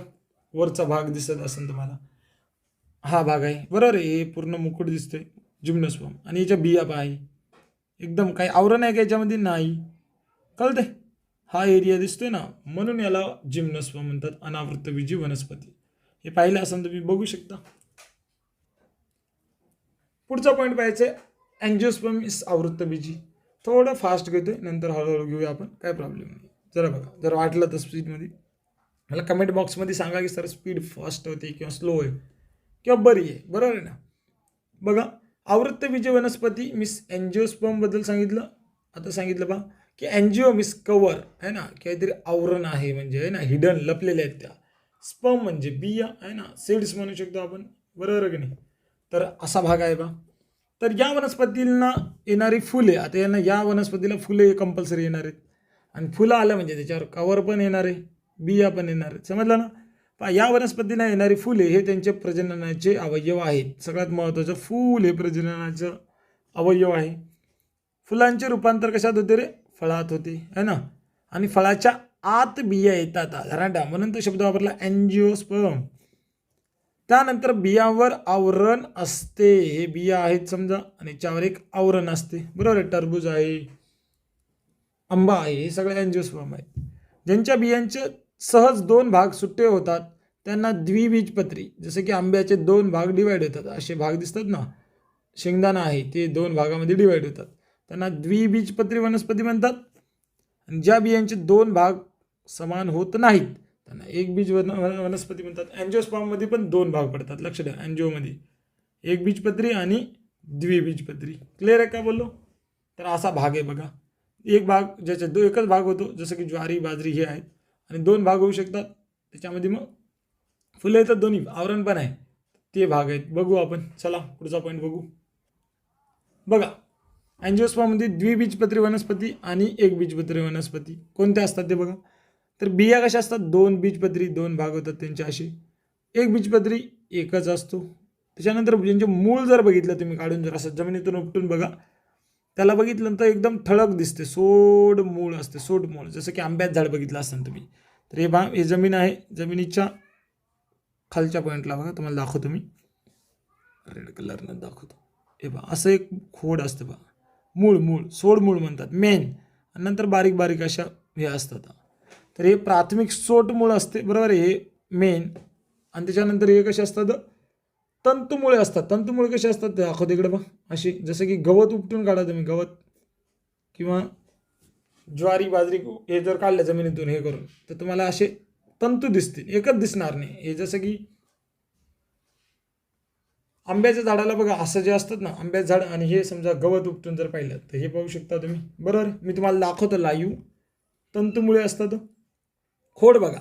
Speaker 1: वरचा भाग दिसत असेल तुम्हाला, हा भाग आहे, बरोबर आहे. हे पूर्ण मुकुट दिसतोय जिम्नोस्पर्म. आणि याच्या बिया पहा आहे, एकदम काही आवरण आहे का याच्यामध्ये, नाही, कळते. हा एरिया दिसतोय ना, म्हणून याला जिम्नोस्पर्म म्हणतात, अनावृत्तबीजी वनस्पती. हे पाहिलं असेल तुम्ही, बघू शकता. पुढचा पॉईंट पाहायचं आहे, अँजिओस्पर्म इस आवृत्तबीजी. थोडं फास्ट घेतोय, नंतर हळूहळू घेऊया आपण, काय प्रॉब्लेम नाही. जरा बघा, जर वाटलं तर स्पीडमध्ये मला कमेंट बॉक्समध्ये सांगा की सर स्पीड फास्ट होते किंवा स्लो आहे किंवा बरी आहे, बरोबर आहे ना. बघा, आवृत्तबीजी वनस्पती मिस अँजिओस्पर्मबद्दल सांगितलं. आता सांगितलं बा की अँजिओ मिस कवर आहे ना, काहीतरी आवरण आहे, म्हणजे आहे ना, हिडन लपलेले आहेत त्या. स्पर्म म्हणजे बिया आहे ना, सीड्स म्हणू शकतो आपण, बरोबर की नाही. तर असा भाग आहे बा. तर या वनस्पतींना येणारी फुले, आता यांना या वनस्पतीला फुले कंपल्सरी येणार आहेत, आणि फुलं आलं म्हणजे त्याच्यावर कवर पण येणार आहे, बिया पण येणार आहेत, समजलं ना. पहा, या वनस्पतींना येणारी फुले हे त्यांचे प्रजननाचे अवयव आहेत. सगळ्यात महत्त्वाचं, फूल हे प्रजननाचं अवयव आहे. फुलांचे रूपांतर कशात होते रे, फळात होते, है ना. आणि फळाच्या आत बिया येतात घरांडा, म्हणून तो शब्द वापरला अँजिओस्पर्म. त्यानंतर बियांवर आवरण असते, हे बिया आहेत समजा, आणि त्यावर एक आवरण असते, बरोबर आहे. टरबूज आहे, आंबा आहे, हे सगळे अँजिओस्पर्म आहेत. ज्यांच्या बियांचे सहज दोन भाग सुट्टे होतात त्यांना द्विबीजपत्री, जसे की आंब्याचे दोन भाग डिवाइड होतात, असे भाग दिसतात ना, शेंगदाणा आहे ते दोन भागामध्ये डिवाइड होतात, त्यांना द्विबीजपत्री वनस्पती म्हणतात. आणि ज्या बियांचे दोन भाग समान होत नाहीत त्यांना एक बीज वनस्पती म्हणतात. अँजिओस्पर्ममध्ये पण दोन भाग पडतात, लक्ष द्या. अँजिओमध्ये एक बीजपत्री आणि द्विबीजपत्री, क्लिअर आहे का बोललो. तर असा भाग आहे बघा, एक भाग ज्याच्या एकच भाग होतो, जसं की ज्वारी बाजरी हे आहेत, आणि दोन भाग होऊ शकतात त्याच्यामध्ये, मग फुलं येतात, दोन्ही आवरण पण आहे, ते भाग आहेत. बघू आपण, चला पुढचा पॉईंट बघू. बघा, अँजिओस्पर्ममध्ये द्विबीजपत्री वनस्पती आणि एक बीजपत्री वनस्पती कोणत्या असतात ते बघा. तर बिया कशा असतात, दोन बीजपत्री, दोन भाग होतात त्यांचे असे. एक बीजपत्री एकच असतो. त्याच्यानंतर ज्यांचे मूळ जर बघितलं तुम्ही काढून, जर असं जमिनीतून उपटून बघा, त्याला बघितलं तर एकदम ठळक दिसते, सोड मूळ असते, सोड मूळ, जसं की आंब्यात झाड बघितलं असेल तुम्ही. तर हे जमीन आहे, जमिनीच्या खालच्या पॉईंटला बघा, तुम्हाला दाखवतो मी, रेड कलरनं दाखवतो. हे बघा, असं एक खोड असतं बघा, मूळ सोड मूळ म्हणतात मेन, आणि नंतर बारीक बारीक अशा हे असतात. तर हे प्राथमिक सोट मूळ असते, बरोबर आहे, हे मेन. आणि त्याच्यानंतर हे कसे असतात, तंतुमुळे असतात. तंतुमुळे कसे असतात ते दाखवतो इकडे बघ, असे, जसं की गवत उपटून काढा तुम्ही, गवत किंवा ज्वारी बाजरी हे जर काढलं जमिनीतून हे करून, तर तुम्हाला असे तंतू दिसतील, एकच दिसणार नाही. हे जसं की आंब्याच्या झाडाला बघा, असं जे असतात ना आंब्याचं झाड, आणि हे समजा गवत उपटून जर पाहिलं तर हे पाहू शकता तुम्ही, बरोबर. मी तुम्हाला दाखवतो लाईव्ह, तंतुमुळे असतात. खोड बघा,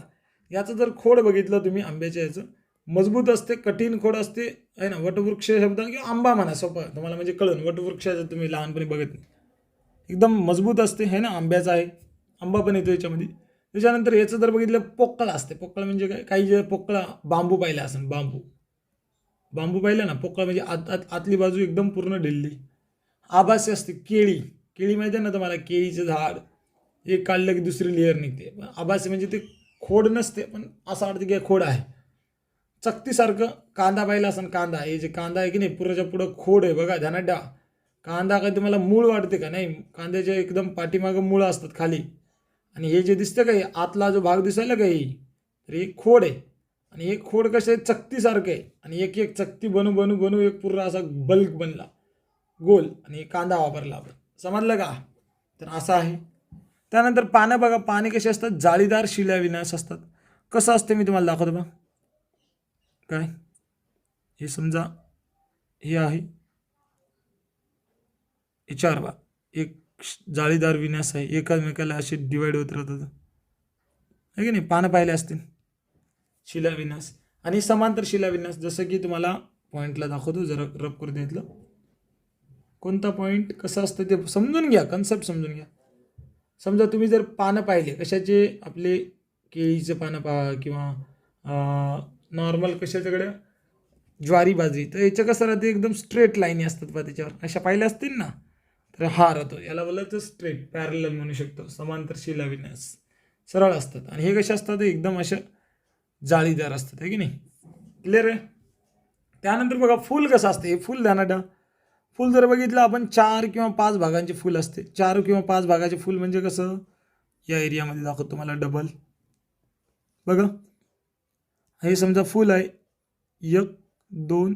Speaker 1: याचं जर खोड बघितलं तुम्ही आंब्याच्या, याचं मजबूत असते, कठीण खोड असते, आहे ना. वटवृक्ष शब्द किंवा आंबा म्हणा, सोपं तुम्हाला म्हणजे कळून, वटवृक्षाचं तुम्ही लहानपणी बघत नाही, एकदम मजबूत असते, है ना. आंब्याचा आहे, आंबा पण येतो याच्यामध्ये. त्याच्यानंतर याचं जर बघितलं, पोकळ असते. पोकळ म्हणजे काय, काही जे पोकळा बांबू पाहिला असेल, बांबू पाहिलं ना, पोकळ म्हणजे आतली बाजू एकदम पूर्ण ढिल्ली. आभासी असते, केळी माहिती आहे ना तुम्हाला, केळीचं झाड एक काढलं की दुसरी लेअर निघते. आभासी म्हणजे ते खोड नसते, पण असं वाटतं की खोड आहे, चकतीसारखं. कांदा पाहिला असेल, कांदा, हे जे कांदा आहे की नाही, पुराच्या पुढं खोड आहे बघा, ध्यानात द्या. कांदा काय तुम्हाला मूळ वाटते का, नाही, कांद्याच्या एकदम पाठीमागं मूळ असतात खाली, आणि हे जे दिसतं का, आतला जो भाग दिसायला का, तर हे खोड आहे. आणि हे खोड कसं आहे, चकतीसारखं आहे, आणि एक एक चकती बनू एक पूर्ण असा बल्क बनला, गोल आणि कांदा वापरला आपण. समजलं का? तर असं आहे. त्यानंतर पानं बघा, पाने कशी असतात? जाळीदार शिलाविन्यास असतात. कसं असते मी तुम्हाला दाखवतो बघा. काय हे समजा हे आहे, याच्यावर बघा एक जाळीदार विन्यास आहे, एकामेकाला असे डिवाइड होत राहतात, आहे की नाही? पानं पाहिले असतील शिलाविन्यास आणि समांतर शिलाविन्यास. जसं की तुम्हाला पॉईंटला दाखवतो, जरा रब करू द्यायतलं. कोणता पॉईंट कसं असतं ते समजून घ्या, कन्सेप्ट समजून घ्या. समजा तुम्ही जर पानं पाहिले कशाचे, आपले केळीचे पानं पहा किंवा नॉर्मल कशाच्याकडे ज्वारी बाजरी, तर याचं कसं राहते एकदम स्ट्रेट लाईनी असतात पहा त्याच्यावर, अशा पाहिल्या असतील ना. तर हा राहतो, याला बोलायचं स्ट्रेट पॅरलल म्हणू शकतो, समांतर शिलाविन्यास सरळ असतात. आणि हे कसे असतात? एकदम अशा जाळीदार असतात, आहे की नाही? क्लिअर आहे? त्यानंतर बघा फूल कसं असते, हे फूल ध्यानात ठेवा. फूल जर बघितलं आपण 4 किंवा 5 भागांचे फूल असते. 4 किंवा 5 भागाचे फूल म्हणजे कसं? या एरियामध्ये दाखवतो तुम्हाला डबल. बघा हे समजा फूल आहे, 1 2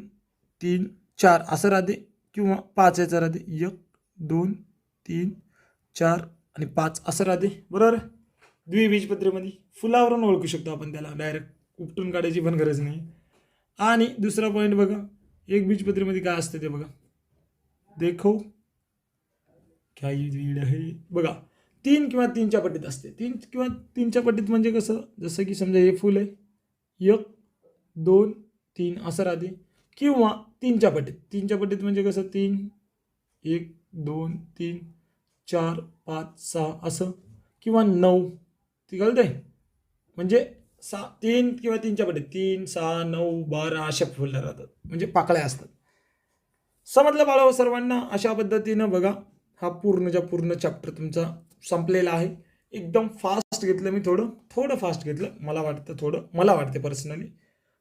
Speaker 1: 3 4 असं राहते किंवा 5 याचं राहते, 1 2 3 4 आणि 5 असं राहते, बरोबर? द्विबीजपत्रीमध्ये फुलावरून ओळखू शकतो आपण त्याला, डायरेक्ट उपटून काढायची पण गरज नाही. आणि दुसरा पॉईंट बघा, एक बीजपत्रीमध्ये काय असते ते बघा. देखो क्या ये वीड आहे बघा, 3 किंवा 3च्या पट्टीत असते. 3 किंवा 3च्या पट्टीत म्हणजे कसं? जसं की समजा हे फुल आहे, 1 2 3 असं राहते, किंवा 3च्या पट्टीत. 3च्या पट्टीत म्हणजे कसं? 3 1 2 3 4 5 6 असं, किंवा 9 ती कळते म्हणजे 3 किंवा 3च्या पट्टीत 3 6 9 12 अशा फुलं राहतात, म्हणजे पाकळ्या असतात. समजलं बाळाहो सर्वांना? अशा पद्धतीनं बघा हा पूर्णच्या पूर्ण चॅप्टर तुमचा संपलेला आहे. एकदम फास्ट घेतलं मी, थोडं फास्ट घेतलं, मला वाटते पर्सनली.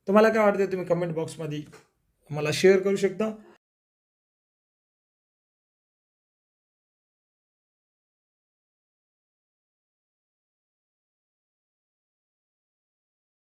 Speaker 1: तुम्हाला काय वाटतं तुम्ही कमेंट बॉक्समध्ये मला शेअर करू शकता.